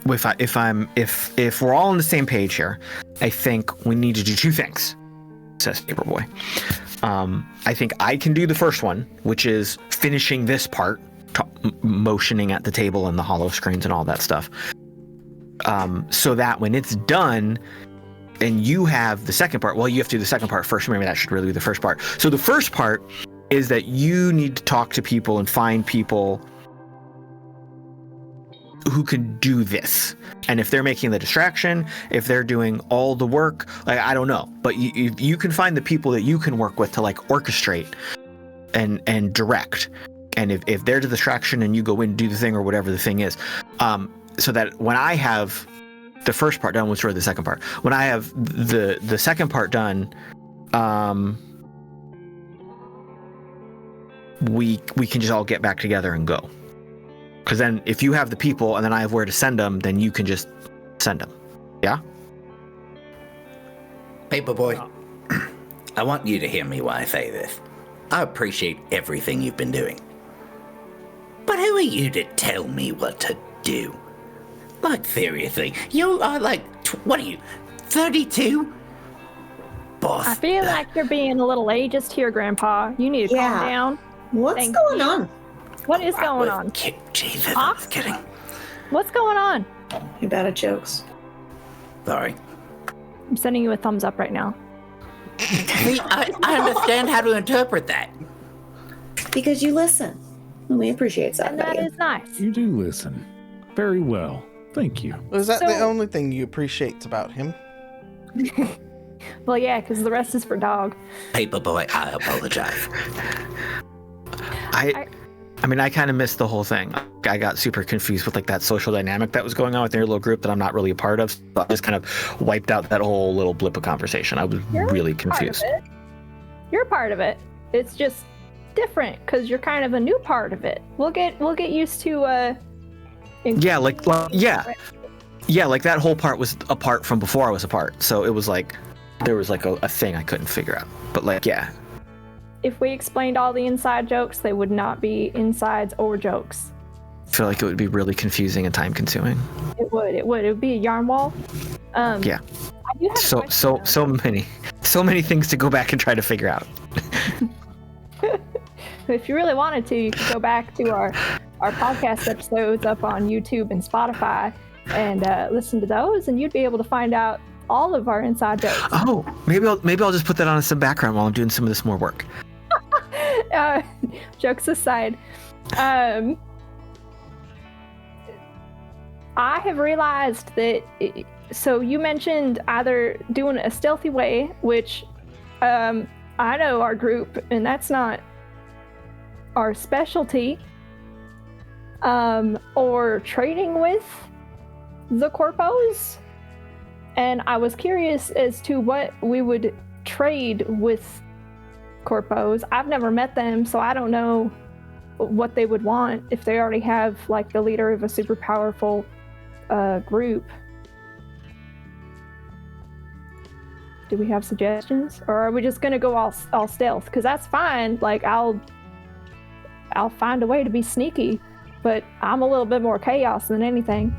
if we're all on the same page here, I think we need to do two things, says Paperboy. I think I can do the first one, which is finishing this part, motioning at the table and the hollow screens and all that stuff. So that when it's done and you have the second part, you have to do the second part first. Maybe that should really be the first part. So the first part is that you need to talk to people and find people who can do this. And if they're making the distraction, if they're doing all the work, I don't know. But you can find the people that you can work with to orchestrate and direct. And if they're the distraction and you go in and do the thing or whatever the thing is, so that when I have the first part done, which is the second part, when I have the second part done, we can just all get back together and go. Because then if you have the people and then I have where to send them, then you can just send them. Yeah? Paperboy, I want you to hear me when I say this. I appreciate everything you've been doing. But who are you to tell me what to do? Seriously, you are what are you, 32? Boss. I feel like you're being a little ageist here, Grandpa. You need to calm down. What's going on? What is going on? Jesus, I was kidding. What's going on? You're bad at jokes. Sorry. I'm sending you a thumbs up right now. See, I understand how to interpret that. Because you listen. We appreciate that. And that is nice. You do listen. Very well. Thank you. Is that the only thing you appreciate about him? Well, yeah, because the rest is for dog. Paperboy, I apologize. I mean, I kind of missed the whole thing. I got super confused with like that social dynamic that was going on with their little group that I'm not really a part of. So I just kind of wiped out that whole little blip of conversation. I was really confused. You're part of it. It's just different because you're kind of a new part of it. We'll get used to. Yeah, like that whole part was apart from before I was apart. So it was like there was like a thing I couldn't figure out. But like, yeah. If we explained all the inside jokes, they would not be insides or jokes. I feel like it would be really confusing and time consuming. It would. It would be a yarn wall. Yeah. I do have so many things to go back and try to figure out. If you really wanted to, you could go back to our podcast episodes up on YouTube and Spotify and listen to those, and you'd be able to find out all of our inside jokes. Oh, maybe I'll just put that on as some background while I'm doing some of this more work. Jokes aside, I have realized that. So you mentioned either doing a stealthy way, which I know our group, and that's not our specialty, or trading with the corpos. And I was curious as to what we would trade with corpos. I've never met them, so I don't know what they would want if they already have like the leader of a super powerful group. Do we have suggestions, or are we just gonna go all stealth? Because that's fine. Like I'll find a way to be sneaky, but I'm a little bit more chaos than anything.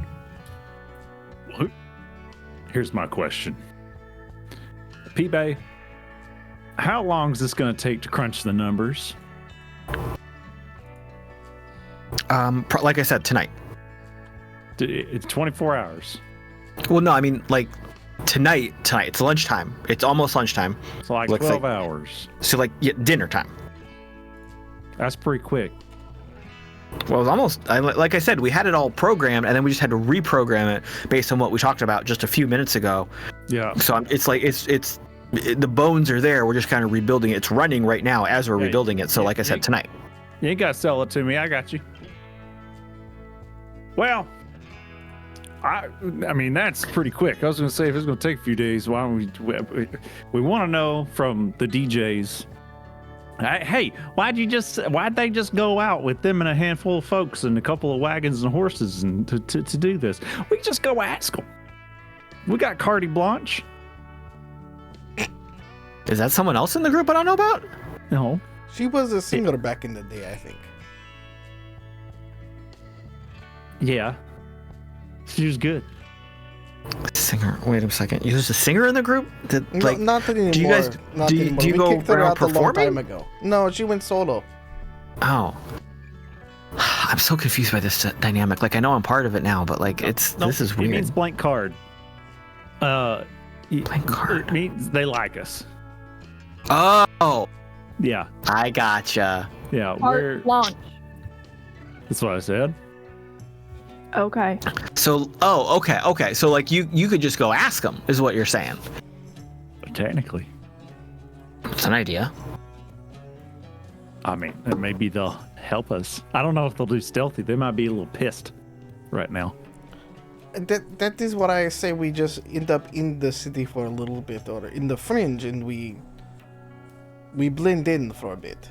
Here's my question. P-Bay, how long is this going to take to crunch the numbers? Like I said, tonight. It's 24 hours. Well, no, I mean, like, tonight, it's lunchtime. It's almost lunchtime. So like 12 hours. So like, yeah, dinner time. That's pretty quick. Well, it was almost, like I said, we had it all programmed, and then we just had to reprogram it based on what we talked about just a few minutes ago. Yeah. So it's like, the bones are there. We're just kind of rebuilding it. It's running right now as we're rebuilding it. So like I said, tonight. You ain't got to sell it to me. I got you. Well, I mean, that's pretty quick. I was going to say, if it's going to take a few days, why don't we want to know from the DJs. Hey, why'd they just go out with them and a handful of folks and a couple of wagons and horses and to do this? We can just go ask them. We got carte blanche. Is that someone else in the group I don't know about? No. She was a singer back in the day, I think. Yeah. She was good. Singer. Wait a second. You was a singer in the group? Not anymore. Do you guys? Do you go around performing? A long time ago. No, she went solo. Oh. I'm so confused by this dynamic. Like I know I'm part of it now, but like this is weird. It means blank card. Blank card. It means they like us. Oh. Yeah. I gotcha. Yeah. Carte blanche. That's what I said. Okay. So, okay. So, like, you could just go ask them, is what you're saying. Technically. It's an idea. I mean, maybe they'll help us. I don't know if they'll do stealthy. They might be a little pissed right now. That is what I say. We just end up in the city for a little bit, or in the fringe, and we blend in for a bit.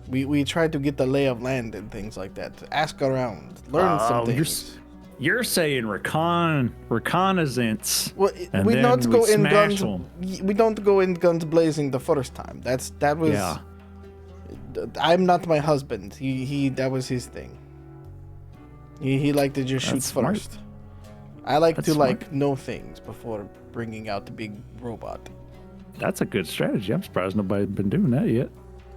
We try to get the lay of land and things like that. Ask around, learn some things. You're saying reconnaissance. Well, and we then don't go in guns. them. We don't go in guns blazing the first time. That was. Yeah. I'm not my husband. He that was his thing. He liked to just shoot smart. first. I like That's to smart. know things before bringing out the big robot. That's a good strategy. I'm surprised nobody's been doing that yet.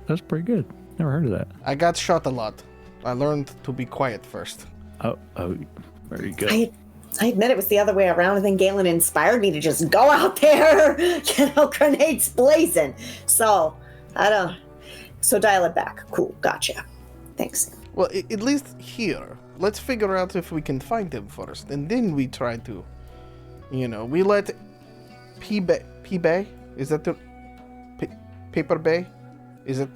That's pretty good. Never heard of that. I got shot a lot. I learned to be quiet first. Oh, very good. I admit it was the other way around, and then Galen inspired me to just go out there, grenades blazing. So, so dial it back. Cool, gotcha. Thanks. Well, at least here, let's figure out if we can find him first, and then we try to, we let P-Bay, is that the Paper Bay? Is it?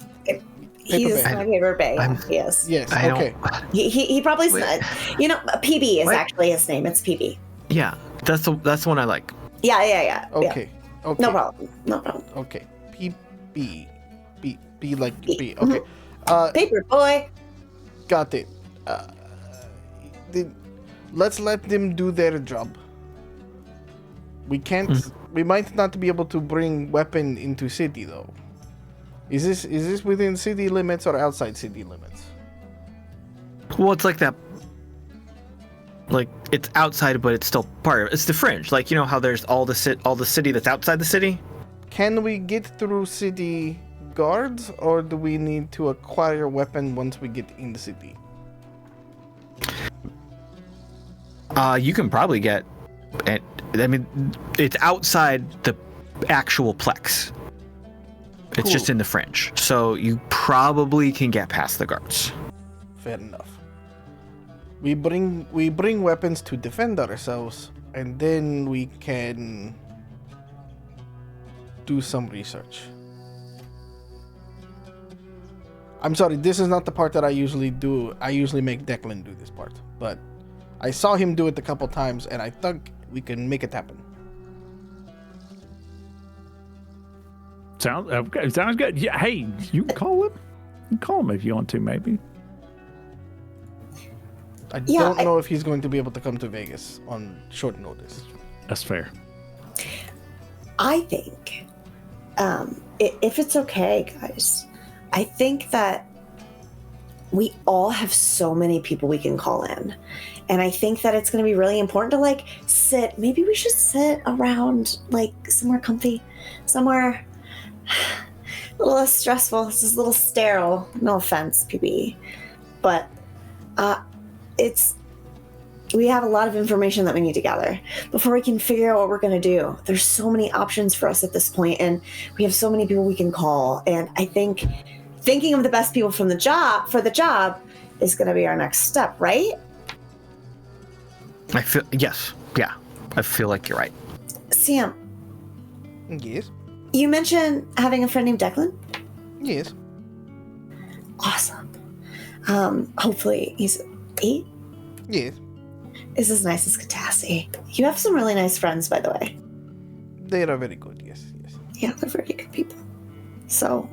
He's my favorite bay. Yeah, he is. Yes. I don't- Okay. He probably, PB is Wait. actually his name. It's PB. Yeah, that's the one I like. Yeah. Okay. Okay. No problem. No problem. Okay. B like B. Okay. Paper boy. Got it. Let's let them do their job. We can't. We might not be able to bring weapon into city though. Is this within city limits or outside city limits? Well, it's like that. Like it's outside, but it's still part of it. It's the fringe. Like you know how there's all the city that's outside the city. Can we get through city guards, or do we need to acquire a weapon once we get in the city? You can probably get. I mean, it's outside the actual plex. It's just in the fringe, so you probably can get past the guards. Fair enough. We bring weapons to defend ourselves, and then we can do some research. I'm sorry, this is not the part that I usually do. I usually make Declan do this part, but I saw him do it a couple times, and I think we can make it happen. Sounds good. Yeah. Hey, you can call him. You can call him if you want to, maybe. I don't know if he's going to be able to come to Vegas on short notice. That's fair. I think, if it's okay, guys, I think that we all have so many people we can call in. And I think that it's going to be really important to sit. Maybe we should sit around somewhere comfy, somewhere a little less stressful. This is a little sterile. No offense, PB. But we have a lot of information that we need to gather before we can figure out what we're going to do. There's so many options for us at this point, and we have so many people we can call. And I think thinking of the best people for the job is going to be our next step, right? Yes. Yeah. I feel like you're right. Sam. Yes. You mentioned having a friend named Declan? Yes. Awesome. Hopefully he's 8? Yes. Is as nice as Katassi. You have some really nice friends, by the way. They are very good, yes. Yeah, they're very good people. So,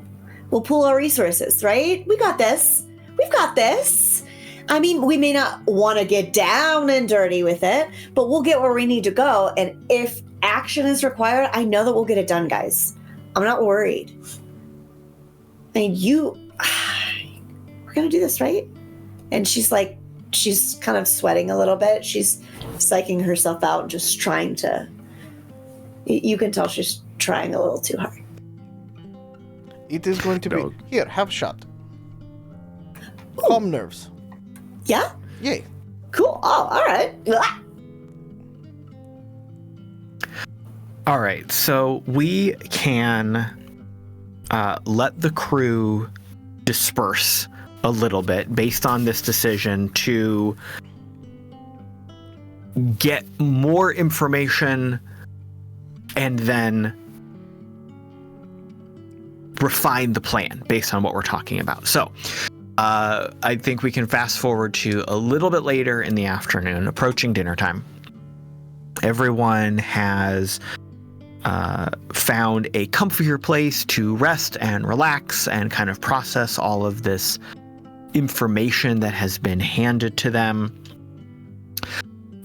we'll pool our resources, right? We got this. We've got this. I mean, we may not want to get down and dirty with it, but we'll get where we need to go. And if action is required, I know that we'll get it done, guys. I'm not worried. I mean, we're going to do this, right? And she's kind of sweating a little bit. She's psyching herself out and just trying to, you can tell she's trying a little too hard. It is going to be, here, have a shot. Calm nerves. Yeah? Yay. Cool. Oh, all right. All right, so we can let the crew disperse a little bit based on this decision to get more information and then refine the plan based on what we're talking about. So I think we can fast forward to a little bit later in the afternoon, approaching dinner time. Everyone has found a comfier place to rest and relax and kind of process all of this information that has been handed to them.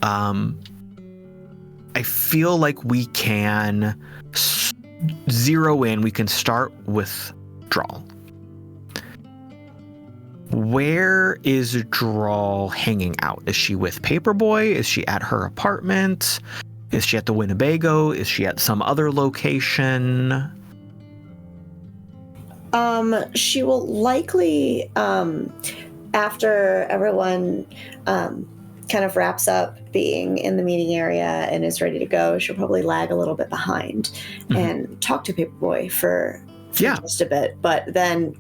I feel like we can zero in. We can start with Drall. Where is Drall hanging out? Is she with Paperboy? Is she at her apartment? Is she at the Winnebago? Is she at some other location? She will likely, after everyone kind of wraps up being in the meeting area and is ready to go, she'll probably lag a little bit behind and talk to Paperboy for just a bit, but then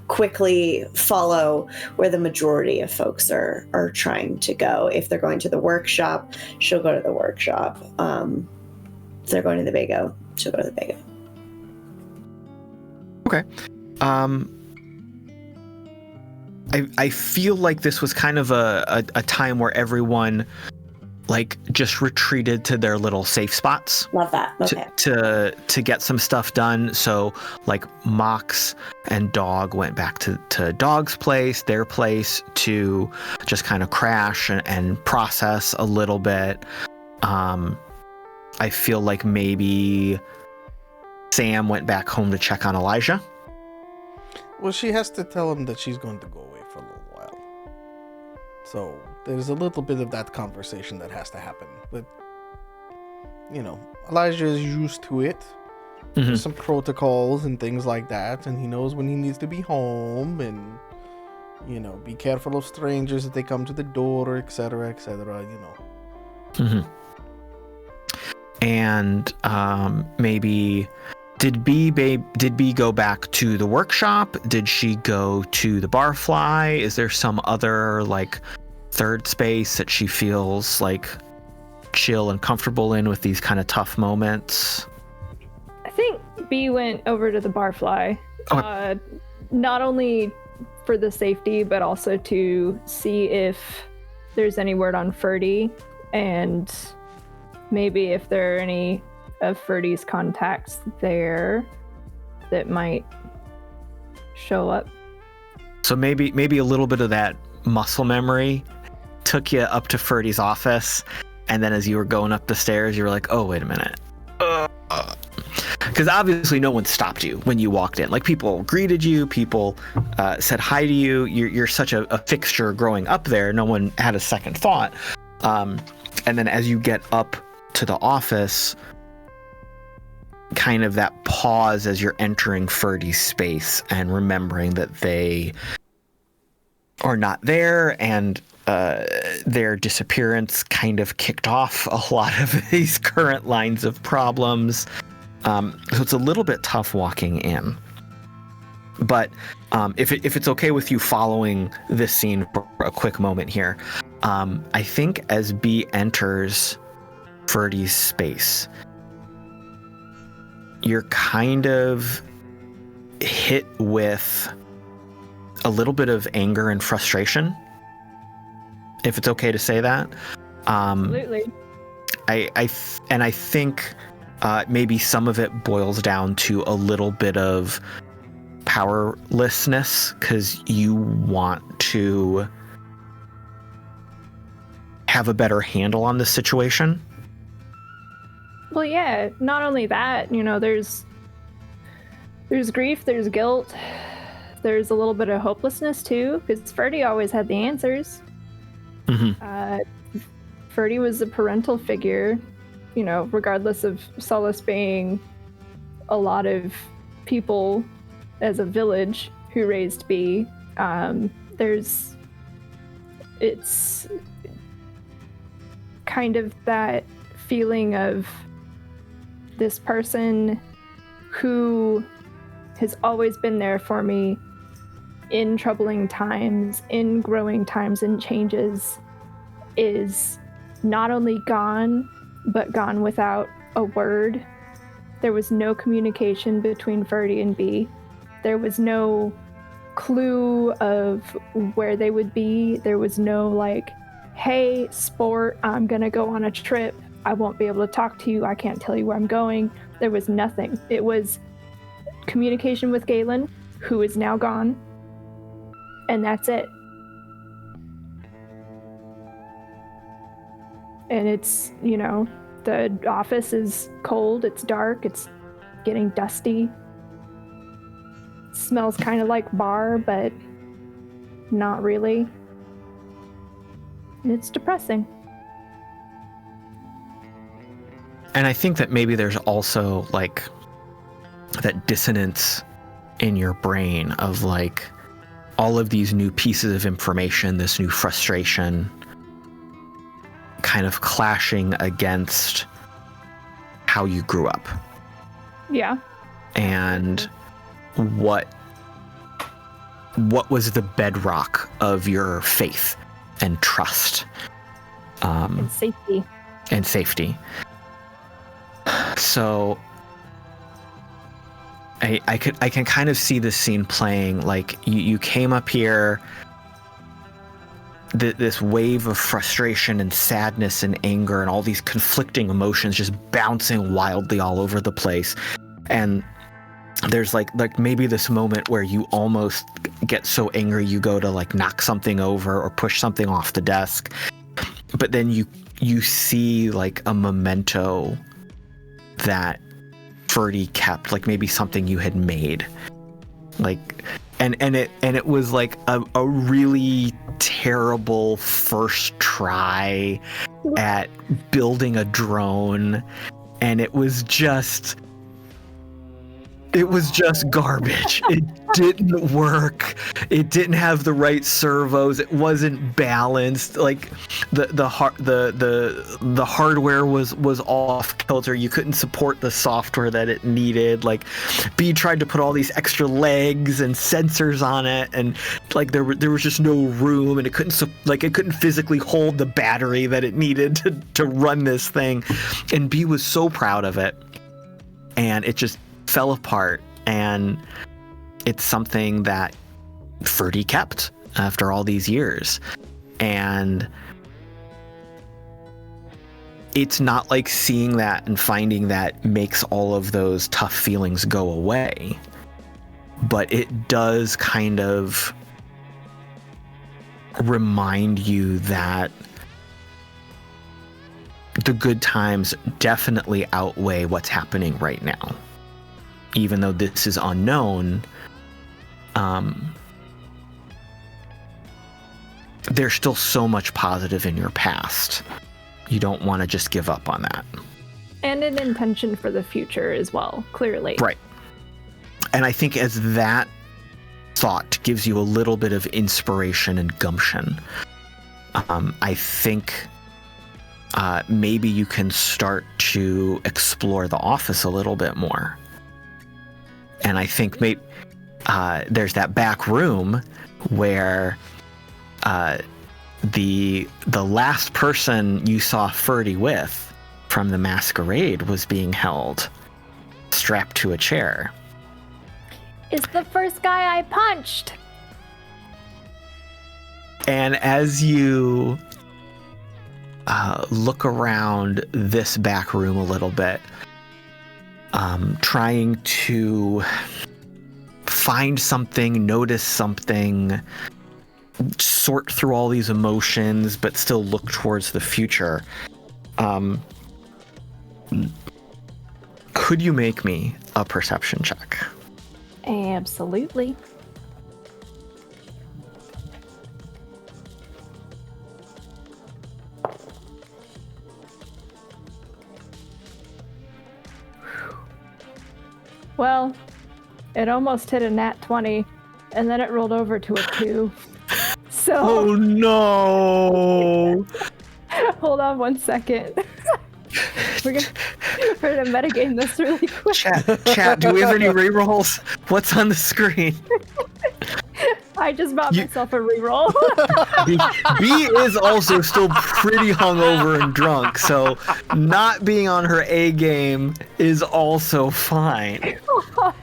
quickly follow where the majority of folks are trying to go. If they're going to the workshop, she'll go to the workshop. If they're going to the Bago, she'll go to the Bago. Okay. I feel like this was kind of a time where everyone like just retreated to their little safe spots. Love that. Okay. To get some stuff done. So like Mox and Dog went back to Dog's place, their place, to just kind of crash and process a little bit. I feel like maybe Sam went back home to check on Elijah. Well, she has to tell him that she's going to go away for a little while. So there's a little bit of that conversation that has to happen. But, you know, Elijah is used to it. There's some protocols and things like that. And he knows when he needs to be home. And, you know, be careful of strangers if they come to the door, etc., you know. And maybe... Did B go back to the workshop? Did she go to the barfly? Is there some other like third space that she feels like chill and comfortable in with these kind of tough moments? I think B went over to the barfly, not only for the safety, but also to see if there's any word on Ferdy, and maybe if there are any of Ferdy's contacts there that might show up. So maybe a little bit of that muscle memory took you up to Ferdy's office, and then as you were going up the stairs, you were like, oh, wait a minute. Because obviously no one stopped you when you walked in. Like, people greeted you, people said hi to you. You're such a fixture growing up there, no one had a second thought. And then as you get up to the office, kind of that pause as you're entering Ferdy's space and remembering that they are not there, and their disappearance kind of kicked off a lot of these current lines of problems. So it's a little bit tough walking in. But if it's okay with you following this scene for a quick moment here, I think as B enters Ferdy's space, you're kind of hit with a little bit of anger and frustration, if it's okay to say that. Absolutely. I think maybe some of it boils down to a little bit of powerlessness, because you want to have a better handle on the situation. Well, yeah, not only that, you know, there's grief, there's guilt, there's a little bit of hopelessness too, because Ferdy always had the answers. Ferdy was a parental figure, you know, regardless of Solace being a lot of people as a village who raised B. It's kind of that feeling of this person who has always been there for me in troubling times, in growing times and changes, is not only gone, but gone without a word. There was no communication between Ferdy and B. There was no clue of where they would be. There was no like, hey, sport, I'm gonna go on a trip. I won't be able to talk to you. I can't tell you where I'm going. There was nothing. It was communication with Galen, who is now gone, and that's it. And it's, you know, the office is cold, it's dark, it's getting dusty. It smells kind of like bar, but not really. It's depressing. And I think that maybe there's also like that dissonance in your brain of like all of these new pieces of information, this new frustration kind of clashing against how you grew up. Yeah. And what was the bedrock of your faith and trust. And safety. And safety. So I can kind of see this scene playing like you came up here this wave of frustration and sadness and anger and all these conflicting emotions just bouncing wildly all over the place. And there's like maybe this moment where you almost get so angry you go to like knock something over or push something off the desk, but then you see like a memento that Ferdy kept, like maybe something you had made, like and it was like a really terrible first try at building a drone, and it was just garbage. It didn't work. It didn't have the right servos. It wasn't balanced. Like the hardware was off kilter. You couldn't support the software that it needed. Like B tried to put all these extra legs and sensors on it, and like there was just no room, and it couldn't physically hold the battery that it needed to run this thing. And B was so proud of it, and it just fell apart. And it's something that Ferdy kept after all these years, and it's not like seeing that and finding that makes all of those tough feelings go away, but it does kind of remind you that the good times definitely outweigh what's happening right now. Even though this is unknown, there's still so much positive in your past. You don't want to just give up on that. And an intention for the future as well, clearly. Right. And I think as that thought gives you a little bit of inspiration and gumption, I think maybe you can start to explore the office a little bit more. And I think maybe there's that back room where the last person you saw Ferdy with from the masquerade was being held, strapped to a chair. It's the first guy I punched. And as you look around this back room a little bit, trying to find something, notice something, sort through all these emotions, but still look towards the future. Could you make me a perception check? Absolutely. Well, it almost hit a nat 20, and then it rolled over to a 2. So. Oh no! Hold on 1 second. We're gonna metagame this really quick. Chat, do we have any rerolls? What's on the screen? I just bought myself a reroll. B is also still pretty hungover and drunk, so not being on her A game is also fine. God.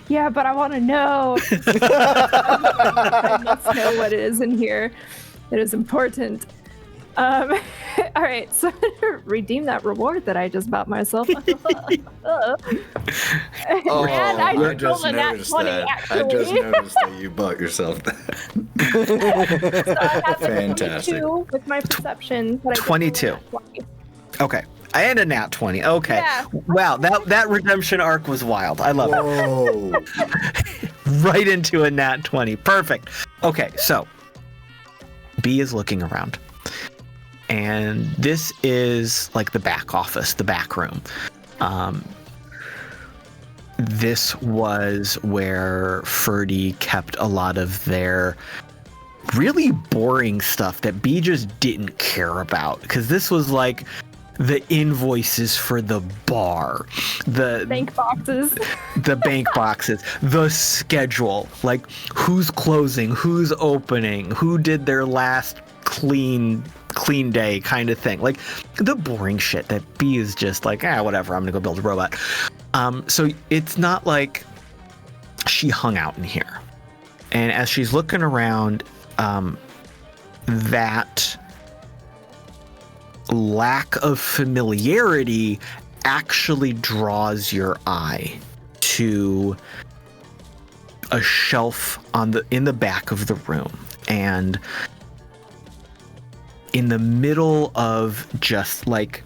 Yeah, but I want to know. I must know what it is in here. It is important. All right, so I'm gonna redeem that reward that I just bought myself. And I just noticed that. Actually. I just noticed that you bought yourself that. So I have Fantastic. 22 with my perception. 22. Okay. And a nat 20. Okay. Yeah. Wow, that redemption arc was wild. I love it. Right into a nat 20. Perfect. Okay, so B is looking around. And this is like the back office, the back room. This was where Ferdy kept a lot of their really boring stuff that B just didn't care about. Because this was like the invoices for the bar, the bank boxes, the schedule, like who's closing, who's opening, who did their last clean day kind of thing, like the boring shit that B is just like, whatever, I'm gonna go build a robot. So it's not like she hung out in here. And as she's looking around, that lack of familiarity actually draws your eye to a shelf in the back of the room, and in the middle of just like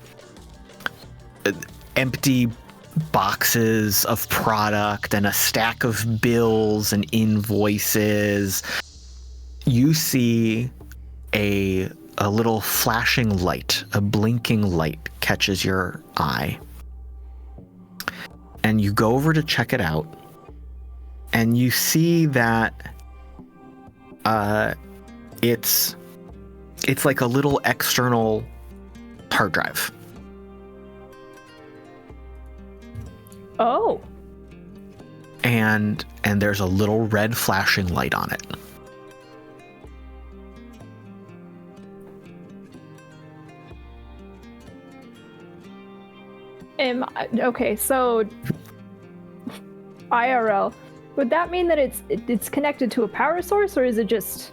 empty boxes of product and a stack of bills and invoices, you see a little flashing light, a blinking light catches your eye. And you go over to check it out, and you see that it's like a little external hard drive. Oh. And there's a little red flashing light on it. Okay, so IRL, would that mean that it's connected to a power source, or is it just?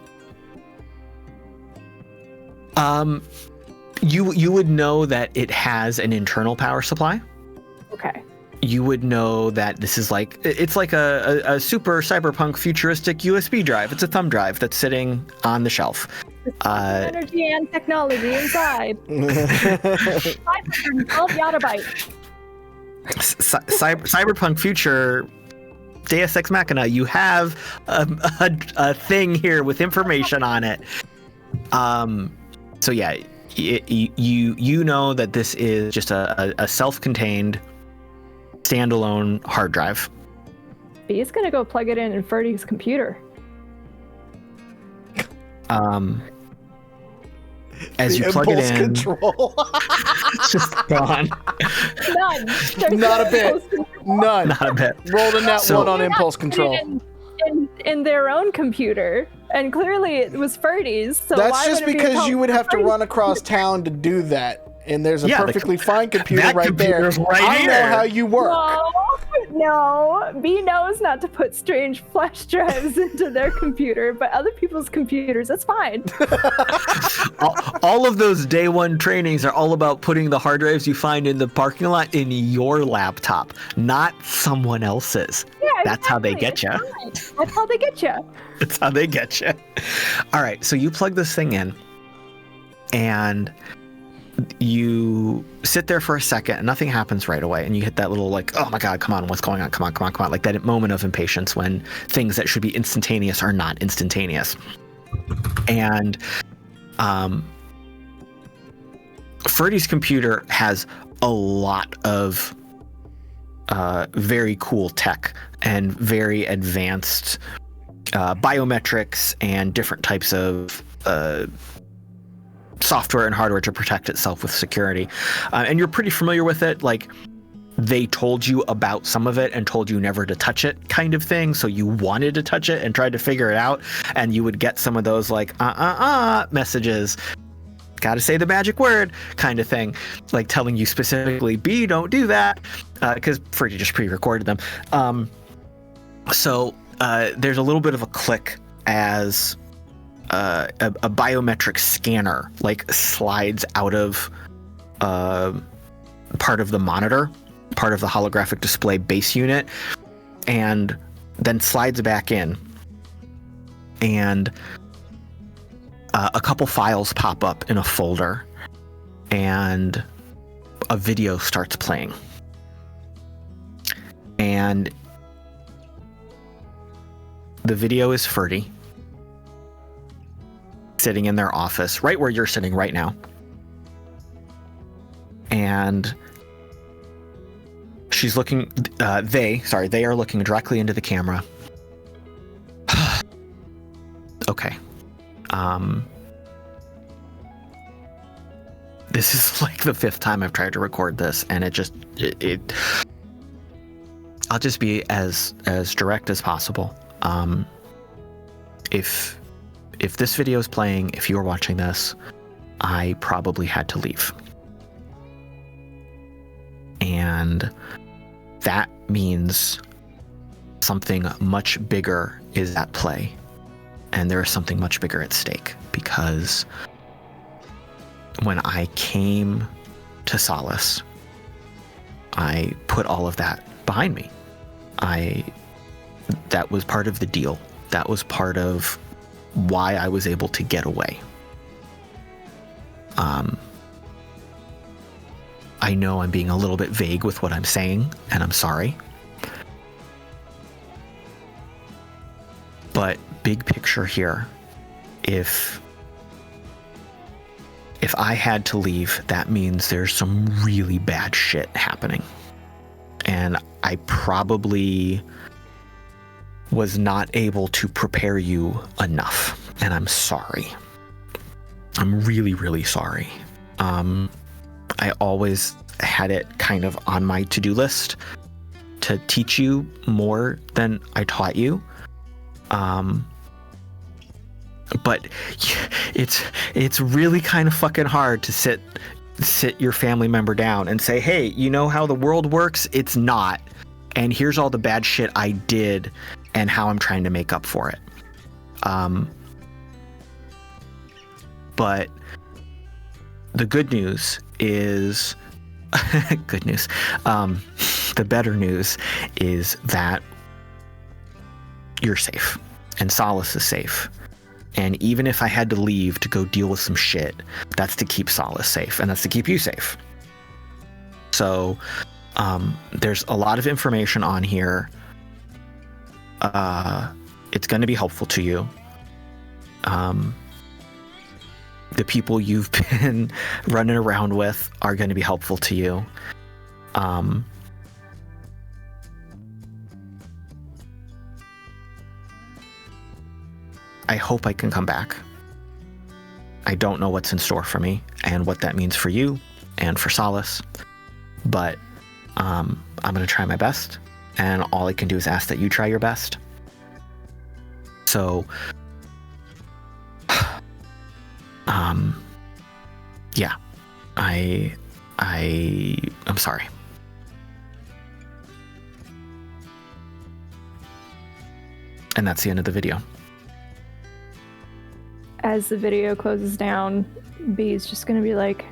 You would know that it has an internal power supply. Okay. You would know that this is it's like a super cyberpunk futuristic USB drive. It's a thumb drive that's sitting on the shelf. Energy and technology inside. 512 yottabyte. Cyberpunk future, Deus Ex Machina. You have a thing here with information on it. So yeah, you know that this is just a self-contained, standalone hard drive. He's gonna go plug it in Ferdy's computer. As you plug it in, control. it's just gone. None. There's Not a bit. None. Not a bit. Rolled a nat one on impulse control. In their own computer, and clearly it was Ferdy's. So That's why just would it be because you would have to Ferdy's? run across town to do that. And there's a perfectly fine computer that right there. computer's right I here. know how you work. No, B knows not to put strange flash drives into their computer, but other people's computers, that's fine. all of those day one trainings are all about putting the hard drives you find in the parking lot in your laptop, not someone else's. Yeah, That's how they get you. That's how they get you. That's how they get you. All right, so you plug this thing in, and you sit there for a second and nothing happens right away, and you hit that little like, oh my god, come on, what's going on, come on, like that moment of impatience when things that should be instantaneous are not instantaneous. And Ferdy's computer has a lot of very cool tech and very advanced biometrics and different types of software and hardware to protect itself with security. And you're pretty familiar with it. Like, they told you about some of it and told you never to touch it kind of thing. So you wanted to touch it and tried to figure it out. And you would get some of those like, messages. Gotta say the magic word kind of thing. Like telling you specifically, B, don't do that. Because Ferdy just pre-recorded them. So there's a little bit of a click as a biometric scanner like slides out of part of the monitor, part of the holographic display base unit, and then slides back in, and a couple files pop up in a folder, and a video starts playing. And the video is Ferdy sitting in their office, right where you're sitting right now. And she's looking, they are looking directly into the camera. Okay. This is like the 5th time I've tried to record this, and I'll just be as direct as possible. If this video is playing, if you're watching this, I probably had to leave. And that means something much bigger is at play. and there is something much bigger at stake, because when I came to Solace, I put all of that behind me. That was part of the deal. That was part of why I was able to get away. I know I'm being a little bit vague with what I'm saying, and I'm sorry. But big picture here, if I had to leave, that means there's some really bad shit happening. And I probably was not able to prepare you enough. And I'm sorry. I'm really, really sorry. I always had it kind of on my to-do list to teach you more than I taught you. But it's really kind of fucking hard to sit your family member down and say, hey, you know how the world works? It's not. And here's all the bad shit I did and how I'm trying to make up for it. But the good news is good news. The better news is that you're safe and Solace is safe. And even if I had to leave to go deal with some shit, that's to keep Solace safe, and that's to keep you safe. So there's a lot of information on here. It's going to be helpful to you. The people you've been running around with are going to be helpful to you. I hope I can come back. I don't know what's in store for me and what that means for you and for Solace, but I'm going to try my best, and all I can do is ask that you try your best. So, yeah, I'm sorry. And that's the end of the video. As the video closes down, B's just gonna be like,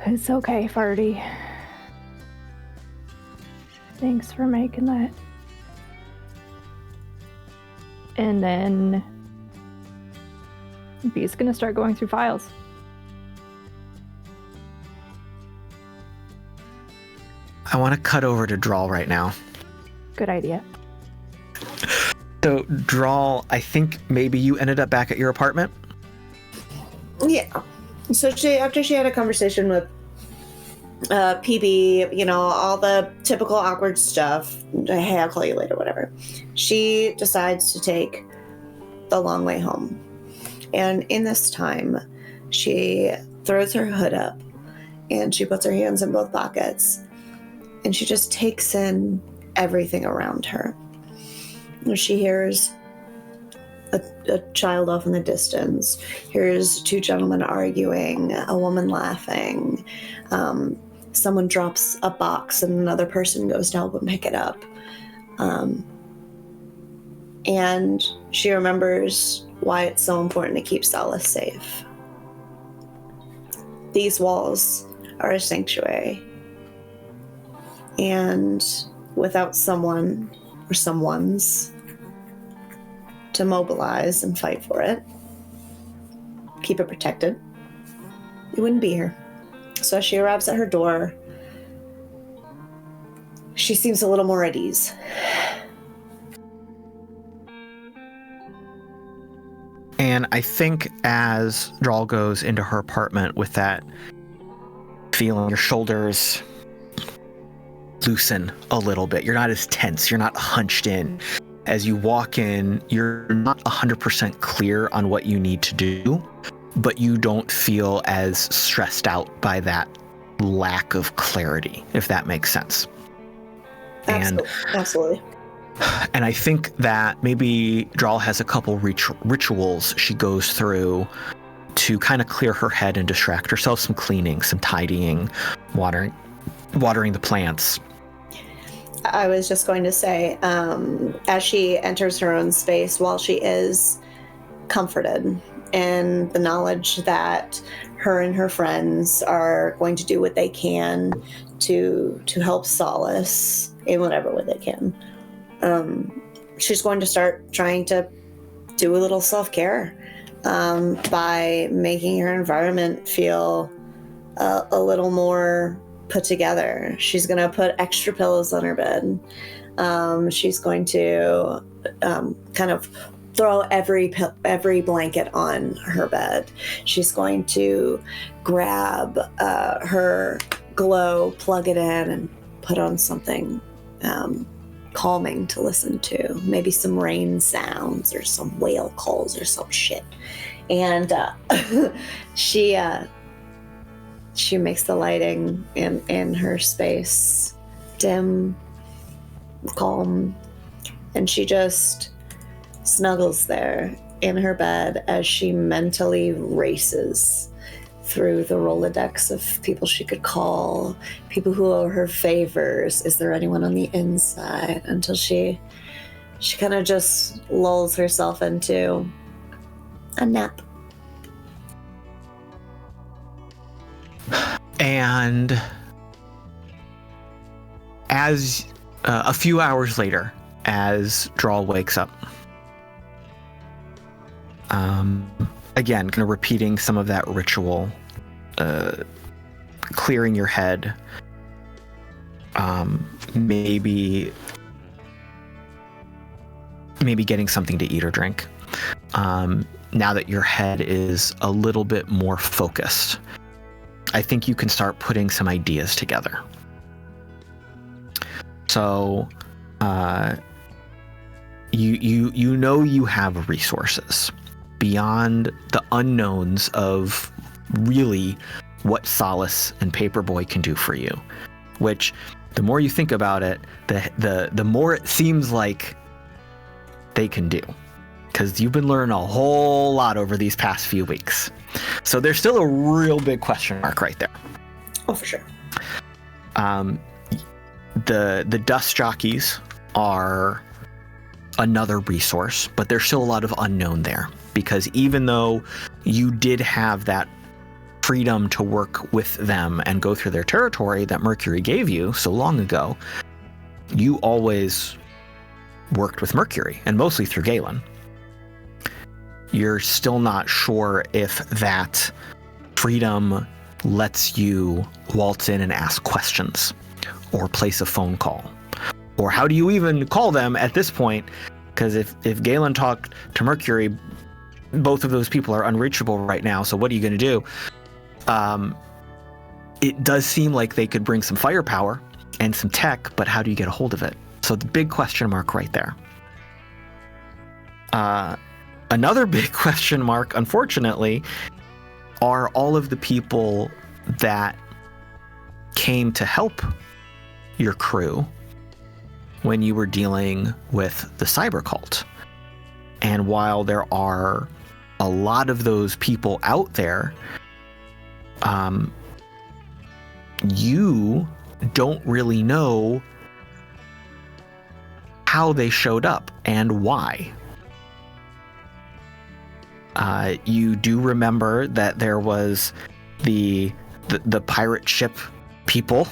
it's okay, Farty. Thanks for making that. And then B's gonna start going through files. I want to cut over to Drall right now. Good idea. So, Drall, I think maybe you ended up back at your apartment? Yeah. So after she had a conversation with PB, you know, all the typical awkward stuff, hey, I'll call you later, whatever, she decides to take the long way home. And in this time, she throws her hood up and she puts her hands in both pockets and she just takes in everything around her. She hears a child off in the distance, hears two gentlemen arguing, a woman laughing, someone drops a box and another person goes to help him pick it up. And she remembers why it's so important to keep Solace safe. These walls are a sanctuary. And without someone or someones to mobilize and fight for it, keep it protected, you wouldn't be here. So as she arrives at her door, she seems a little more at ease. And I think as Drall goes into her apartment with that feeling, your shoulders loosen a little bit. You're not as tense. You're not hunched in. As you walk in, you're not 100% clear on what you need to do, but you don't feel as stressed out by that lack of clarity, if that makes sense. Absolutely. And I think that maybe Drall has a couple rituals she goes through to kind of clear her head and distract herself. Some cleaning, some tidying, watering the plants. I was just going to say, as she enters her own space, while she is comforted in the knowledge that her and her friends are going to do what they can to help Solace in whatever way they can, she's going to start trying to do a little self-care by making her environment feel a little more put together. She's going to put extra pillows on her bed. She's going to kind of throw every blanket on her bed. She's going to grab her glow, plug it in, and put on something calming to listen to. Maybe some rain sounds or some whale calls or some shit. And she makes the lighting in her space dim, calm, and she just snuggles there in her bed as she mentally races through the Rolodex of people she could call, people who owe her favors. Is there anyone on the inside? Until she kind of just lulls herself into a nap. And as a few hours later, as Drall wakes up, again, kind of repeating some of that ritual, clearing your head, maybe getting something to eat or drink. Now that your head is a little bit more focused, I think you can start putting some ideas together. So, you know you have resources beyond the unknowns of really what Solace and Paperboy can do for you. Which, the more you think about it, the more it seems like they can do. Because you've been learning a whole lot over these past few weeks. So there's still a real big question mark right there. Oh, for sure. The dust jockeys are another resource, but there's still a lot of unknown there. Because even though you did have that freedom to work with them and go through their territory that Mercury gave you so long ago, you always worked with Mercury, and mostly through Galen. You're still not sure if that freedom lets you waltz in and ask questions or place a phone call. Or how do you even call them at this point? Because if Galen talked to Mercury, both of those people are unreachable right now, so what are you going to do? It does seem like they could bring some firepower and some tech, but how do you get a hold of it? So the big question mark right there. Another big question mark, unfortunately, are all of the people that came to help your crew when you were dealing with the cyber cult. And while there are a lot of those people out there, you don't really know how they showed up and why. You do remember that there was the pirate ship people.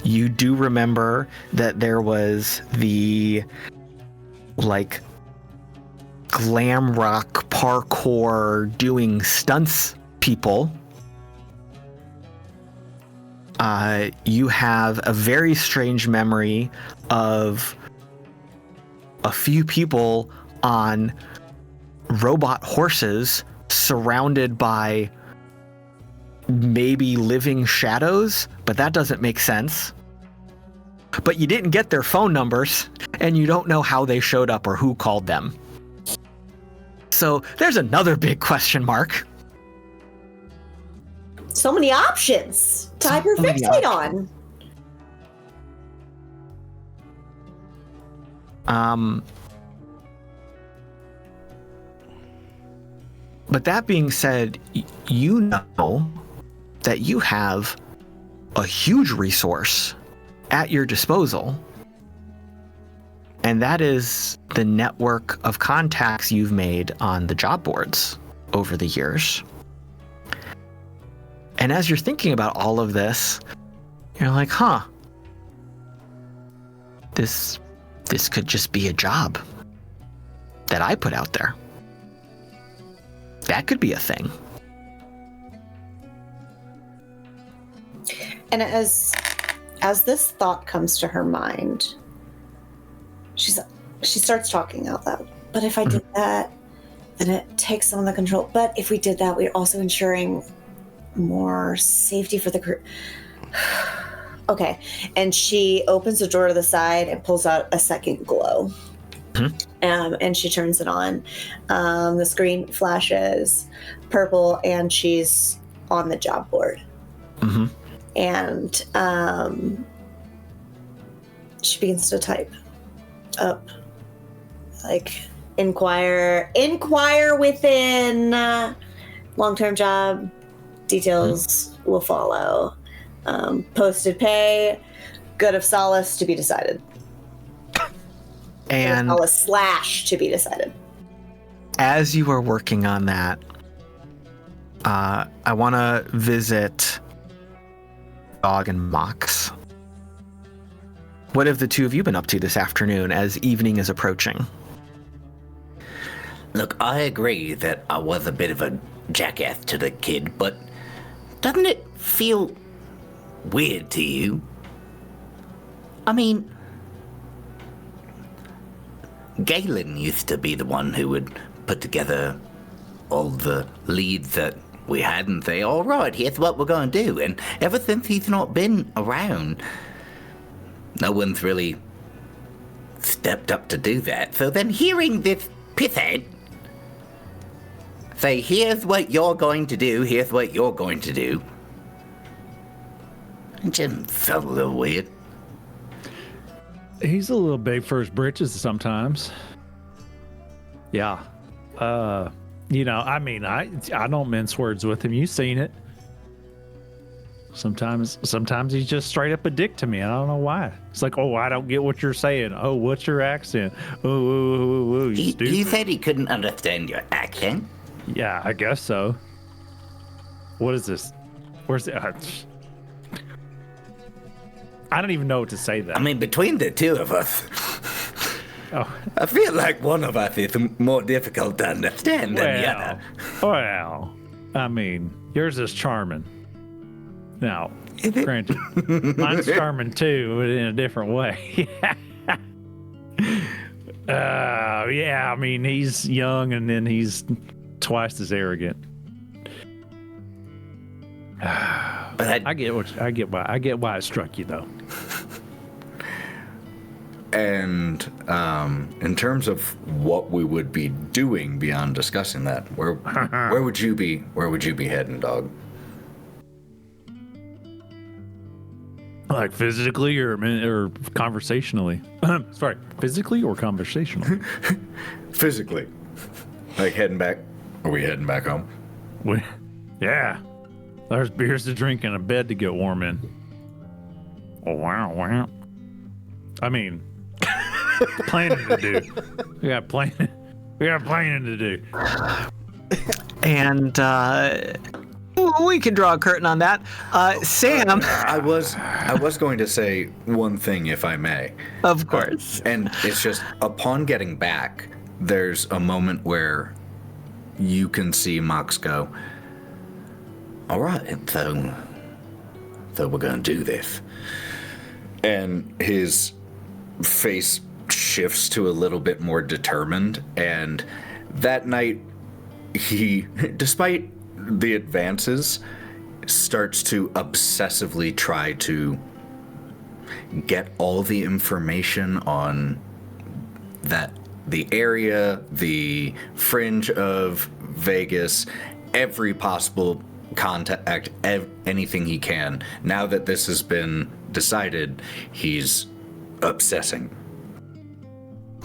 You do remember that there was the glam rock parkour doing stunts people. You have a very strange memory of a few people on robot horses surrounded by maybe living shadows, but that doesn't make sense. But you didn't get their phone numbers, and you don't know how they showed up or who called them. So there's another big question mark. So many options to hyperfixate on. But that being said, you know that you have a huge resource at your disposal, and that is the network of contacts you've made on the job boards over the years. And as you're thinking about all of this, you're like, this could just be a job that I put out there. That could be a thing. And as this thought comes to her mind, she starts talking out loud. But if I did that, then it takes some of the control. But if we did that, we're also ensuring more safety for the crew. Okay. And she opens the drawer to the side and pulls out a second glow. And she turns it on. The screen flashes purple, and she's on the job board. And she begins to type up, like, inquire within, long-term job, details will follow. Posted pay, good of Solace to be decided. And Solace / to be decided. As you are working on that, I want to visit Dog and Mox. What have the two of you been up to this afternoon as evening is approaching? Look, I agree that I was a bit of a jackass to the kid, but doesn't it feel weird to you? I mean, Galen used to be the one who would put together all the leads that we had and say, all right, here's what we're going to do. And ever since he's not been around, no one's really stepped up to do that. So then hearing this pisshead say, here's what you're going to do, here's what you're going to do, it just felt a little weird. He's a little big for his britches sometimes. Yeah. You know, I mean, I don't mince words with him. You've seen it. Sometimes he's just straight up a dick to me. I don't know why. It's like, oh, I don't get what you're saying. Oh, what's your accent? Oh, you stupid. He said he couldn't understand your accent. Yeah, I guess so. What is this? Where's it? I don't even know what to say then. I mean, between the two of us, I feel like one of us is more difficult to understand than the other. Well, I mean, yours is charming. Now, granted, mine's charming too, but in a different way. Yeah, I mean, he's young and then he's twice as arrogant. But I get why it struck you though. And in terms of what we would be doing beyond discussing that, where would you be heading, Dog? Like physically or conversationally? Sorry, physically or conversationally? Physically. Like heading back? Are we heading back home? Yeah. There's beers to drink and a bed to get warm in. Oh, wow. I mean, planning to do. We got planning to do. And we can draw a curtain on that. Sam. I was going to say one thing, if I may. Of course. And it's just, upon getting back, there's a moment where you can see Mox go, all right, so we're going to do this. And his face shifts to a little bit more determined. And that night, he, despite the advances, starts to obsessively try to get all the information on the area, the fringe of Vegas, every possible contact, anything he can. Now that this has been decided, he's obsessing.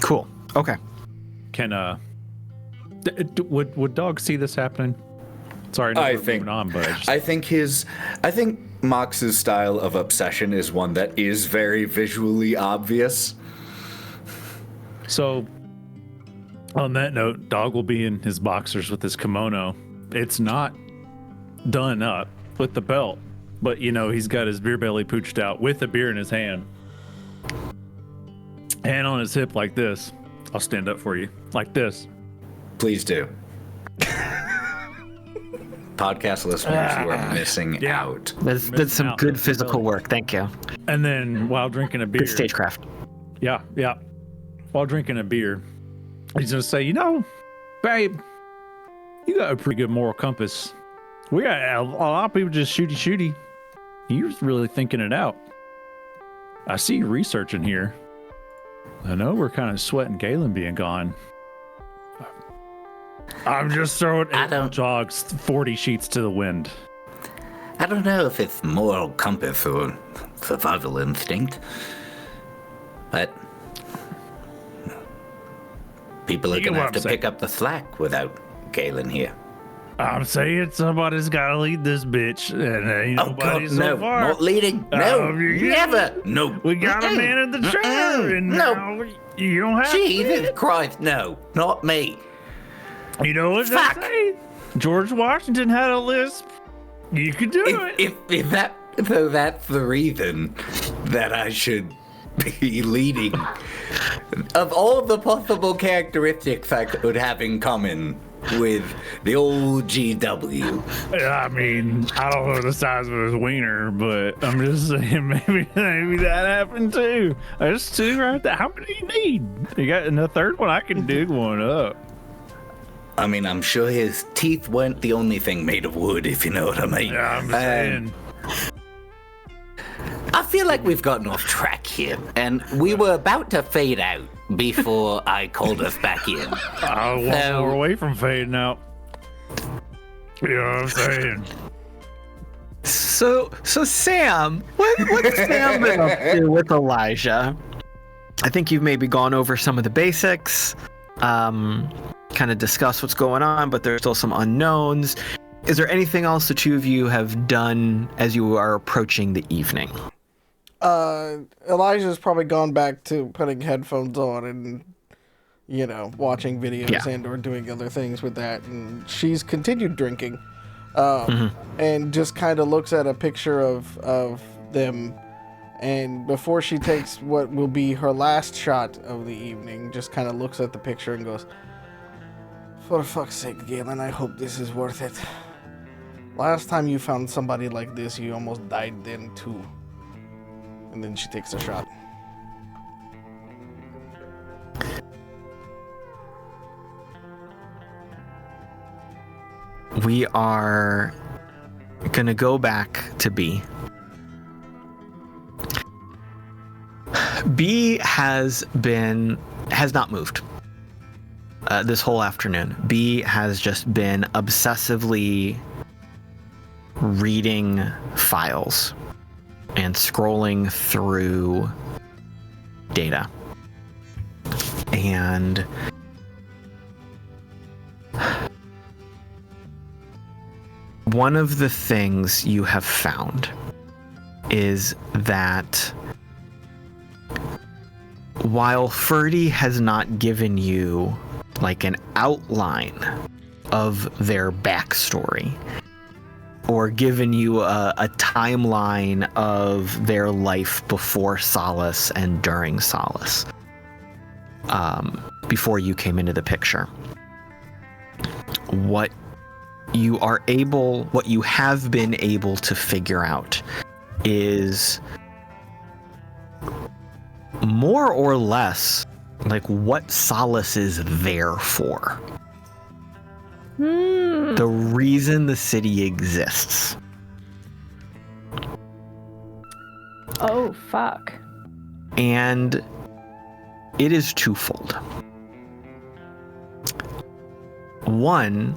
Cool. Okay. Can would Dog see this happening? Sorry, no, we're moving on, but I think Mox's style of obsession is one that is very visually obvious. So, on that note, Dog will be in his boxers with his kimono. It's not done up with the belt, but he's got his beer belly pooched out with a beer in his hand. Hand on his hip like this. I'll stand up for you. Like this. Please do. Podcast listeners, you are missing out. That's some good physical work. Thank you. And then while drinking a beer. Good stagecraft. Yeah. While drinking a beer, he's going to say, babe, you got a pretty good moral compass. We got a lot of people just shooty. You're really thinking it out. I see you researching here. I know we're kind of sweating Galen being gone. I'm just throwing jogs 40 sheets to the wind. I don't know if it's moral compass or survival instinct, but people are going to have to pick up the slack without Galen here. I'm saying somebody's got to lead this bitch, and ain't nobody so far. Not leading. No, never. No. We got a man in the chair, and now you don't have Jesus Christ, no, not me. You know what they say? George Washington had a lisp. You could do it. If that's the reason that I should be leading. Of all the possible characteristics I could have in common with the old GW. I mean, I don't know the size of his wiener, but I'm just saying maybe that happened too. There's two right there. How many do you need? You got in the third one? I can dig one up. I mean, I'm sure his teeth weren't the only thing made of wood, if you know what I mean. Yeah, I'm saying. I feel like we've gotten off track here, and we were about to fade out before I called us back in. We're away from fading out. You know what I'm saying? So Sam, what's Sam been up to with Elijah? I think you've maybe gone over some of the basics, kind of discussed what's going on, but there's still some unknowns. Is there anything else the two of you have done as you are approaching the evening? Elijah's probably gone back to putting headphones on and, watching videos and or doing other things with that. And she's continued drinking and just kind of looks at a picture of them. And before she takes what will be her last shot of the evening, just kind of looks at the picture and goes, "For fuck's sake, Galen, I hope this is worth it. Last time you found somebody like this, you almost died then too." And then she takes a shot. We are gonna go back to B. B has not moved this whole afternoon. B has just been obsessively reading files and scrolling through data. And one of the things you have found is that while Ferdy has not given you like an outline of their backstory or given you a timeline of their life before Solace and during Solace, before you came into the picture, what you have been able to figure out is more or less like what Solace is there for. The reason the city exists. Oh, fuck. And it is twofold. One,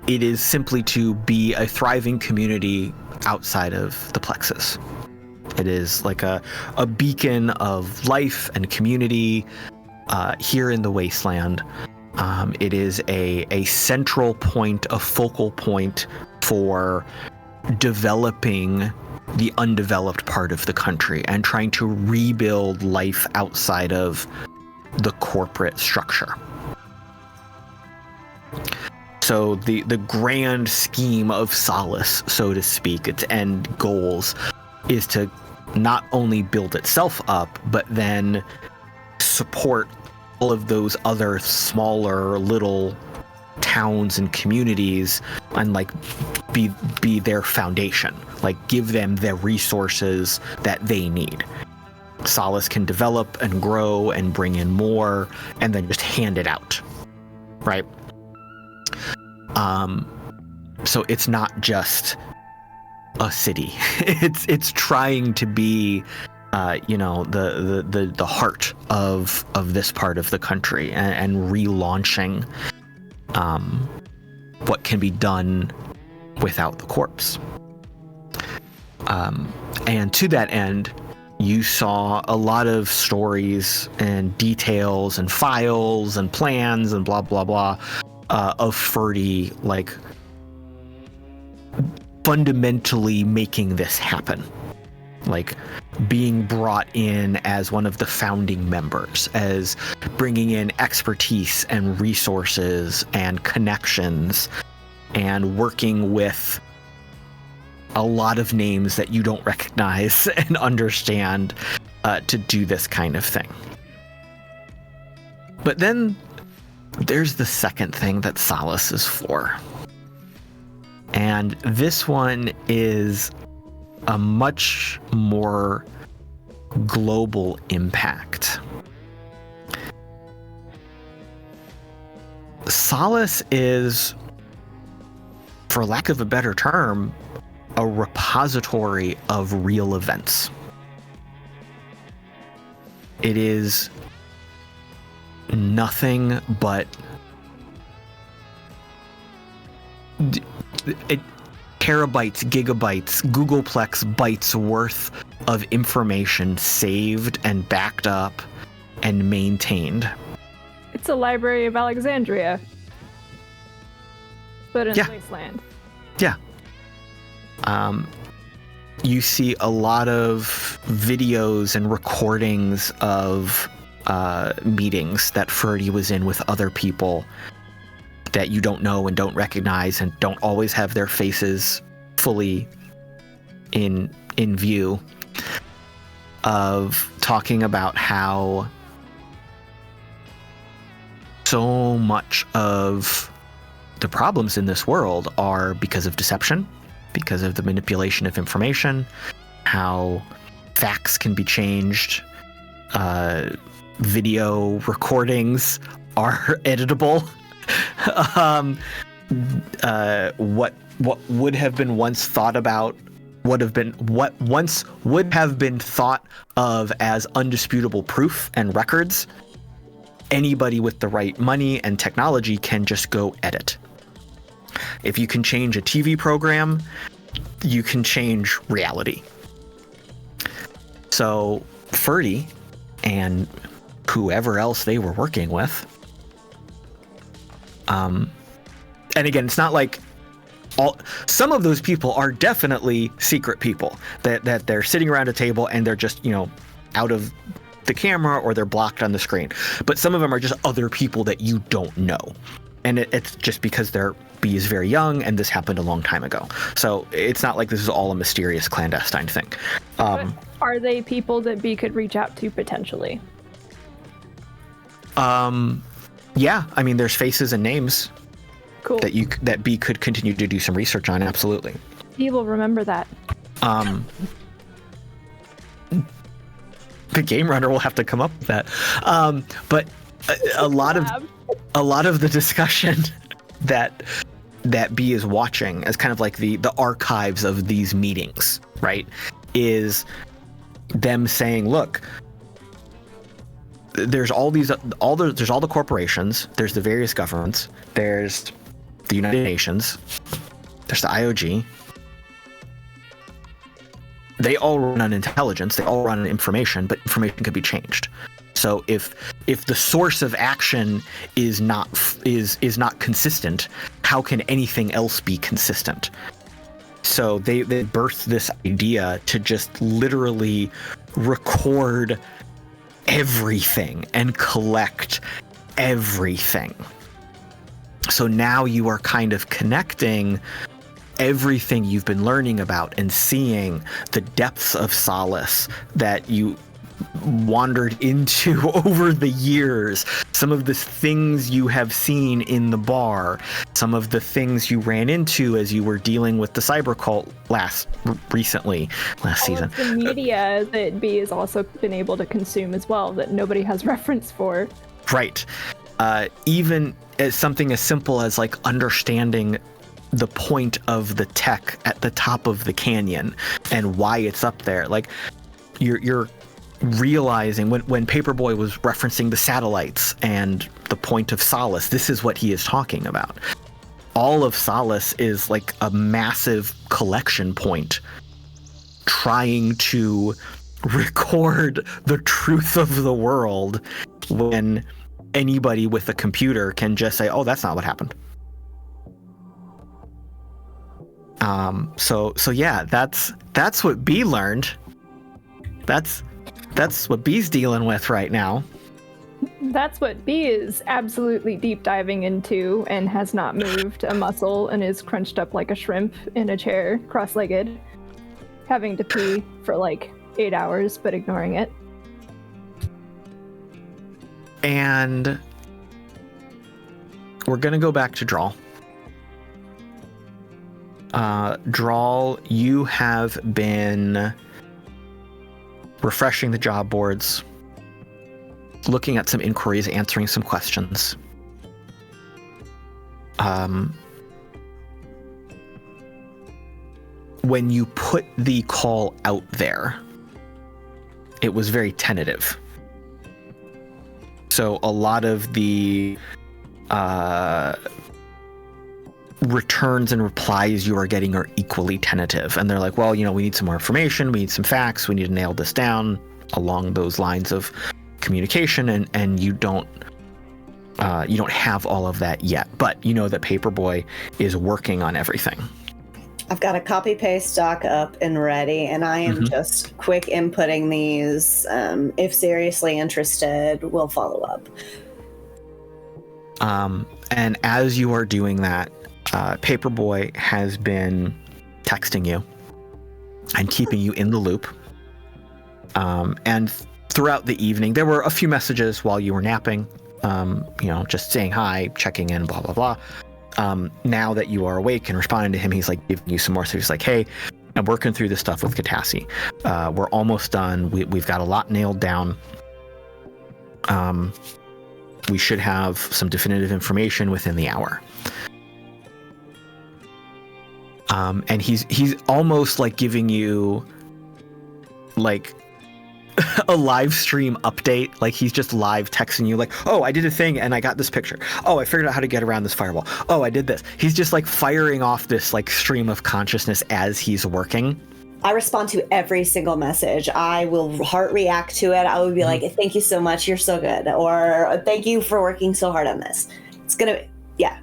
it is simply to be a thriving community outside of the plexus. It is like a beacon of life and community here in the wasteland. It is a central point, a focal point for developing the undeveloped part of the country and trying to rebuild life outside of the corporate structure. So the grand scheme of Solace, so to speak, its end goals, is to not only build itself up, but then support all of those other smaller little towns and communities and like be their foundation, like give them the resources that they need. Solace can develop and grow and bring in more and then just hand it out, right? So it's not just a city. It's trying to be the heart of this part of the country and relaunching what can be done without the corpse. And to that end, you saw a lot of stories and details and files and plans and blah blah blah of Ferdy like fundamentally making this happen, like being brought in as one of the founding members, as bringing in expertise and resources and connections and working with a lot of names that you don't recognize and understand to do this kind of thing. But then there's the second thing that Solace is for. And this one is a much more global impact. Solace is, for lack of a better term, a repository of real events. It is nothing but terabytes, gigabytes, Googleplex bytes worth of information saved and backed up and maintained. It's a Library of Alexandria, but in Wasteland. Yeah. You see a lot of videos and recordings of meetings that Ferdy was in with other people that you don't know and don't recognize and don't always have their faces fully in view, of talking about how so much of the problems in this world are because of deception, because of the manipulation of information, how facts can be changed, video recordings are editable. What would have been once thought about, what once would have been thought of as undisputable proof and records, anybody with the right money and technology can just go edit. If you can change a TV program, you can change reality. So Ferdy and whoever else they were working with, and again, it's not like some of those people are definitely secret people that they're sitting around a table and they're just, out of the camera or they're blocked on the screen. But some of them are just other people that you don't know. And it's just because B is very young and this happened a long time ago. So it's not like this is all a mysterious clandestine thing. But are they people that B could reach out to potentially? Yeah, I mean, there's faces and names. Cool. That B could continue to do some research on. Absolutely. B will remember that. The game runner will have to come up with that. But a lot of the discussion that B is watching as kind of like the archives of these meetings, right, is them saying, look, there's all the corporations, there's the various governments, there's the United Nations, there's the IOG. They all run on intelligence, they all run on information, but information can be changed. So if the source of action is not consistent, how can anything else be consistent? So they birthed this idea to just literally record everything and collect everything. So now you are kind of connecting everything you've been learning about and seeing the depths of Solace that you wandered into over the years, some of the things you have seen in the bar, some of the things you ran into as you were dealing with the cyber cult last season. Of the media that B has also been able to consume as well that nobody has reference for. Right. Even as something as simple as like understanding the point of the tech at the top of the canyon and why it's up there. Like you're realizing when Paperboy was referencing the satellites and the point of Solace, this is what he is talking about. All of Solace is like a massive collection point trying to record the truth of the world when anybody with a computer can just say, oh, that's not what happened. So yeah, that's what B learned. That's what B's dealing with right now. That's what B is absolutely deep diving into and has not moved a muscle and is crunched up like a shrimp in a chair, cross-legged, having to pee for like 8 hours, but ignoring it. And we're gonna go back to Drall. Drall, you have been refreshing the job boards, looking at some inquiries, answering some questions. When you put the call out there, it was very tentative. So a lot of the returns and replies you are getting are equally tentative, and they're like, well, we need some more information, we need some facts, we need to nail this down along those lines of communication, and you don't have all of that yet, but you know that Paperboy is working on everything. I've got a copy paste doc up and ready, and I am just quick inputting these. If seriously interested, we'll follow up. And as you are doing that, Paperboy has been texting you and keeping you in the loop. And throughout the evening, there were a few messages while you were napping, just saying hi, checking in, blah, blah, blah. Now that you are awake and responding to him, he's like giving you some more. So he's like, hey, I'm working through this stuff with Katassi. We're almost done. We've got a lot nailed down. We should have some definitive information within the hour. And he's almost like giving you like a live stream update. Like he's just live texting you like, oh, I did a thing and I got this picture. Oh, I figured out how to get around this firewall. Oh, I did this. He's just like firing off this like stream of consciousness as he's working. I respond to every single message. I will heart react to it. I will be like, thank you so much. You're so good. Or thank you for working so hard on this. It's going to, yeah.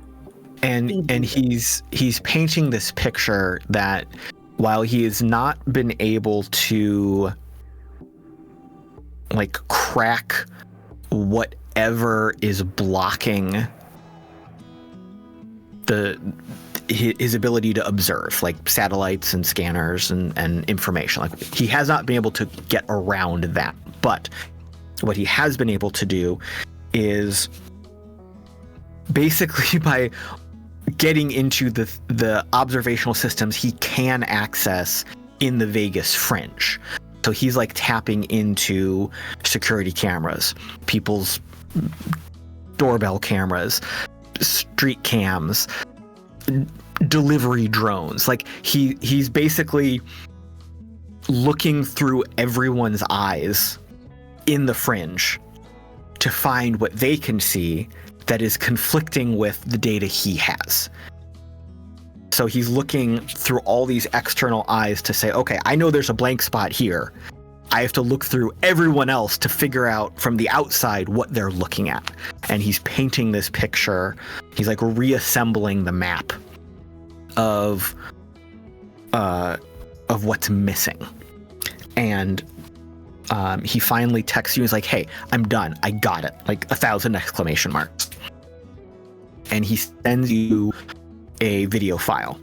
And he's painting this picture that while he has not been able to like crack whatever is blocking his ability to observe, like satellites and scanners and information, like he has not been able to get around that. But what he has been able to do is basically by getting into the observational systems he can access in the Vegas Fringe. So he's like tapping into security cameras, people's doorbell cameras, street cams, delivery drones. Like he's basically looking through everyone's eyes in the Fringe to find what they can see that is conflicting with the data he has. So he's looking through all these external eyes to say, okay, I know there's a blank spot here. I have to look through everyone else to figure out from the outside what they're looking at. And he's painting this picture. He's like reassembling the map of of what's missing. And he finally texts you. He's like, "Hey, I'm done. I got it." Like 1,000 exclamation marks. And he sends you a video file.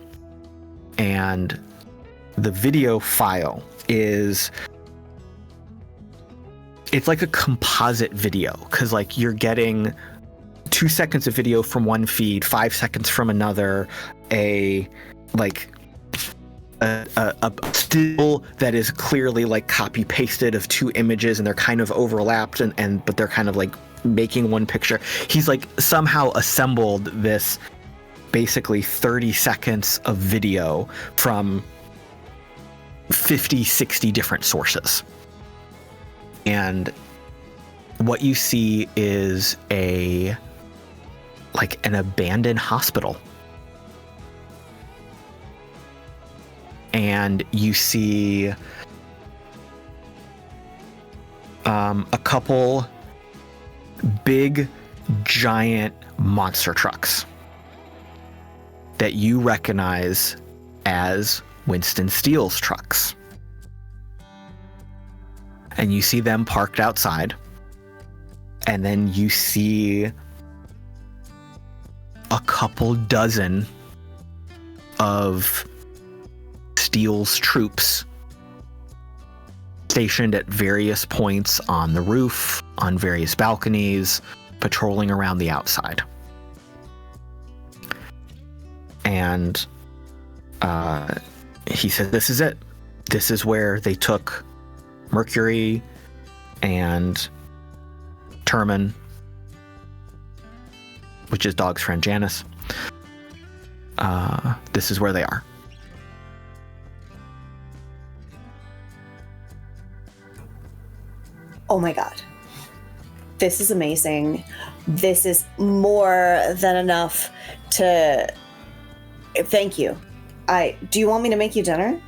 And the video file it's like a composite video, because like you're getting 2 seconds of video from one feed, 5 seconds from another, a still that is clearly like copy pasted of 2 images, and they're kind of overlapped but they're kind of like making one picture. He's like somehow assembled this basically 30 seconds of video from 50, 60 different sources. And what you see is an abandoned hospital. And you see a couple big, giant monster trucks that you recognize as Winston Steele's trucks. And you see them parked outside. And then you see a couple dozen of Steele's troops stationed at various points on the roof, on various balconies, patrolling around the outside. And he said, "This is it. This is where they took Mercury and Termin," which is Dog's friend Janice. This is where they are. Oh my god. This is amazing. This is more than enough to... Thank you. Do you want me to make you dinner?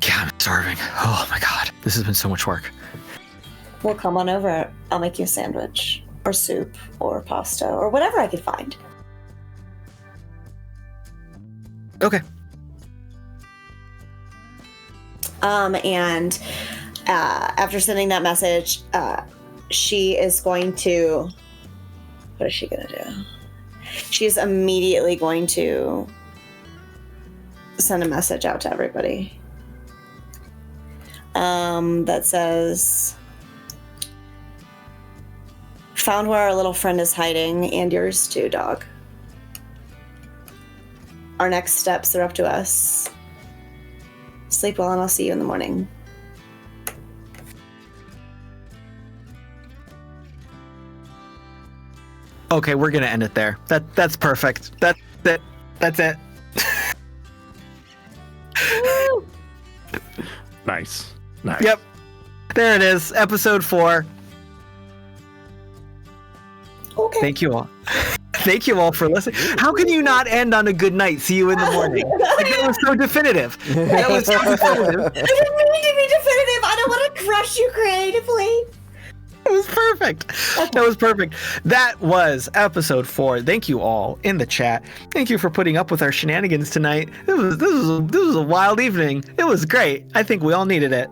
Yeah, I'm starving. Oh my god. This has been so much work. Well, come on over. I'll make you a sandwich, or soup, or pasta, or whatever I could find. Okay. And after sending that message, she is going to... What is she going to do? She's immediately going to send a message out to everybody that says, "Found where our little friend is hiding, and yours too, dog. Our next steps are up to us. Sleep well, and I'll see you in the morning." Okay, we're gonna end it there. That's perfect. That's it. That's it. Nice. Yep. There it is. Episode 4. Okay. Thank you all. Thank you all for listening. How can you not end on a good night? See you in the morning. Like, that was so definitive. That was so definitive. I didn't mean to be definitive. I don't want to crush you creatively. It was perfect. That was perfect. That was episode 4. Thank you all in the chat. Thank you for putting up with our shenanigans tonight. This was a wild evening. It was great. I think we all needed it.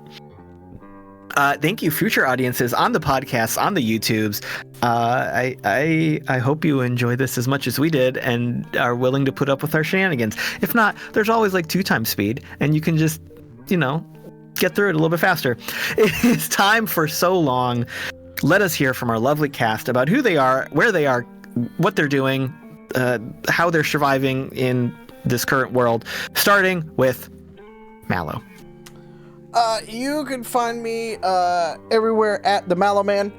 Thank you, future audiences on the podcast, on the YouTubes. I hope you enjoy this as much as we did and are willing to put up with our shenanigans. If not, there's always like 2 times speed, and you can just, get through it a little bit faster. It is time for So Long. Let us hear from our lovely cast about who they are, where they are, what they're doing, how they're surviving in this current world, starting with Mallo. You can find me everywhere at the Mallo Man,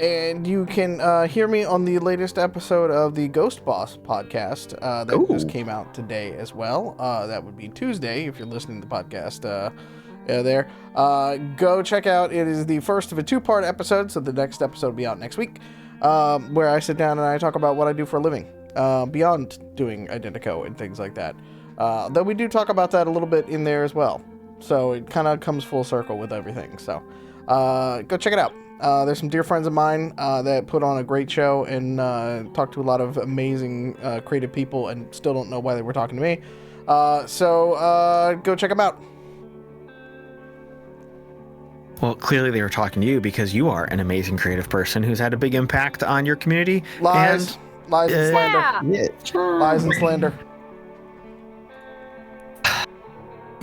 and you can hear me on the latest episode of the Ghost Boss podcast that just came out today as well. That would be Tuesday if you're listening to the podcast there. Go check out. It is the first of a 2-part episode, so the next episode will be out next week, where I sit down and I talk about what I do for a living, beyond doing Identico and things like that. Though we do talk about that a little bit in there as well. So it kind of comes full circle with everything. So go check it out. There's some dear friends of mine that put on a great show and talk to a lot of amazing creative people and still don't know why they were talking to me. So go check them out. Well, clearly they were talking to you because you are an amazing creative person who's had a big impact on your community. Lies and slander. Yeah. Lies and slander.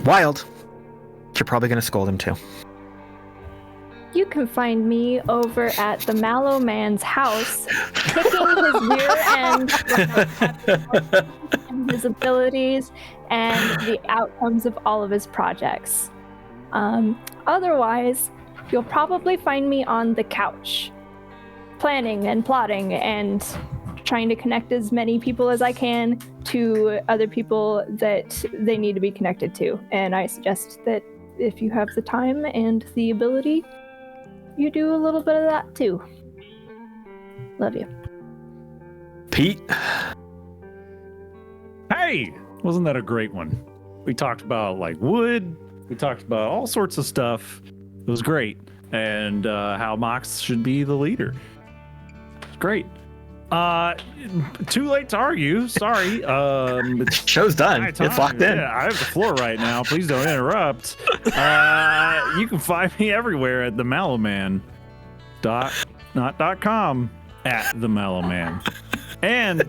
Wild. You're probably going to scold him too. You can find me over at the Mallo man's house, kicking his rear end and his abilities and the outcomes of all of his projects. Otherwise, you'll probably find me on the couch, planning and plotting and trying to connect as many people as I can to other people that they need to be connected to. And I suggest that if you have the time and the ability, you do a little bit of that too. Love you. Pete? Hey! Wasn't that a great one? We talked about like wood. We talked about all sorts of stuff. It was great. And how Mox should be the leader. It's great. Too late to argue. Sorry. Show's done. It's locked in. Yeah, I have the floor right now. Please don't interrupt. You can find me everywhere at the Malloman. .com at the Malloman. And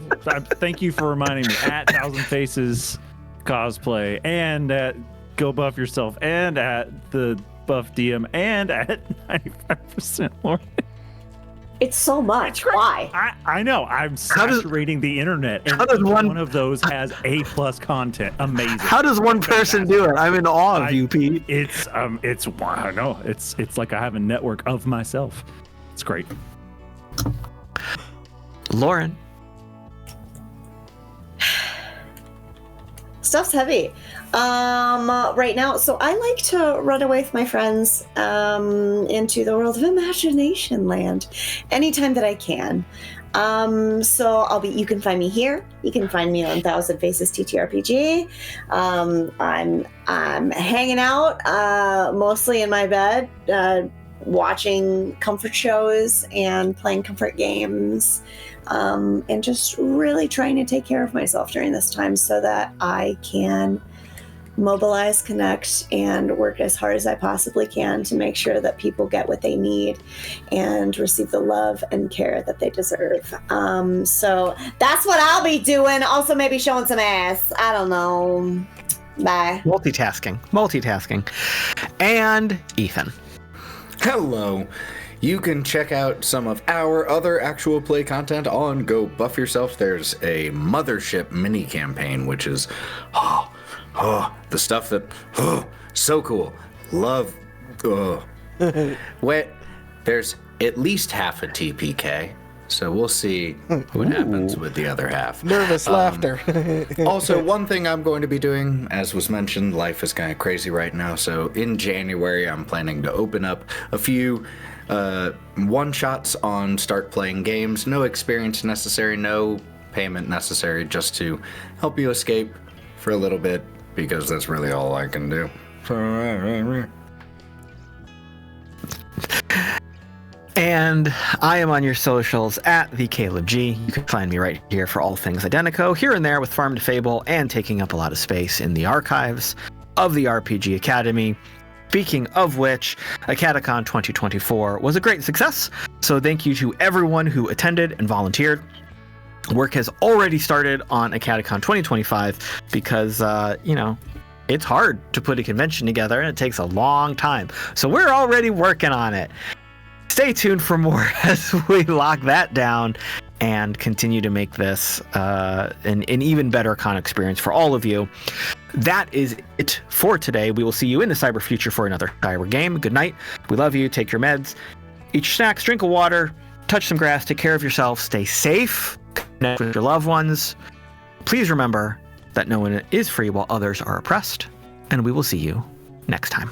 thank you for reminding me at Thousand Faces Cosplay and at Go Buff Yourself and at the Buff DM and at 95% Lauren. It's so much. Why? I know. I'm saturating the internet, and each one of those has A+ content. Amazing. How does one person do it? I'm in awe of you, Pete. It's I know. It's like I have a network of myself. It's great. Lauren. Stuff's heavy. Right now, so I like to run away with my friends into the world of imagination land anytime that I can. So you can find me here. You can find me on Thousand Faces TTRPG. I'm hanging out mostly in my bed, watching comfort shows and playing comfort games. And just really trying to take care of myself during this time so that I can mobilize, connect, and work as hard as I possibly can to make sure that people get what they need and receive the love and care that they deserve. So that's what I'll be doing. Also maybe showing some ass. I don't know. Bye. Multitasking. And Ethan. Hello. You can check out some of our other actual play content on Go Buff Yourself. There's a Mothership mini campaign, which is the stuff that so cool. Love. Wait, there's at least half a TPK, so we'll see what happens with the other half. Nervous laughter. Also, one thing I'm going to be doing, as was mentioned, life is kind of crazy right now. So in January, I'm planning to open up a few one-shots on Start Playing Games. No experience necessary, no payment necessary, just to help you escape for a little bit, because that's really all I can do. And I am on your socials at the Caleb G. You can find me right here for all things Identico, here and there with Farm to Fable, and taking up a lot of space in the archives of the RPG Academy. Speaking of which, Acadecon 2024 was a great success, so thank you to everyone who attended and volunteered. Work has already started on Acadecon 2025 because, it's hard to put a convention together and it takes a long time. So we're already working on it. Stay tuned for more as we lock that down and continue to make this an even better con experience for all of you. That is it for today. We will see you in the cyber future for another cyber game. Good night. We love you. Take your meds. Eat your snacks. Drink a water. Touch some grass. Take care of yourself. Stay safe. Connect with your loved ones. Please remember that no one is free while others are oppressed. And we will see you next time.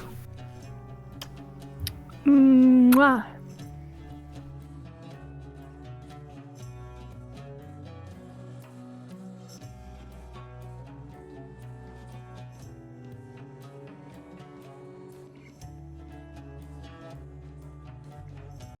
Mwah.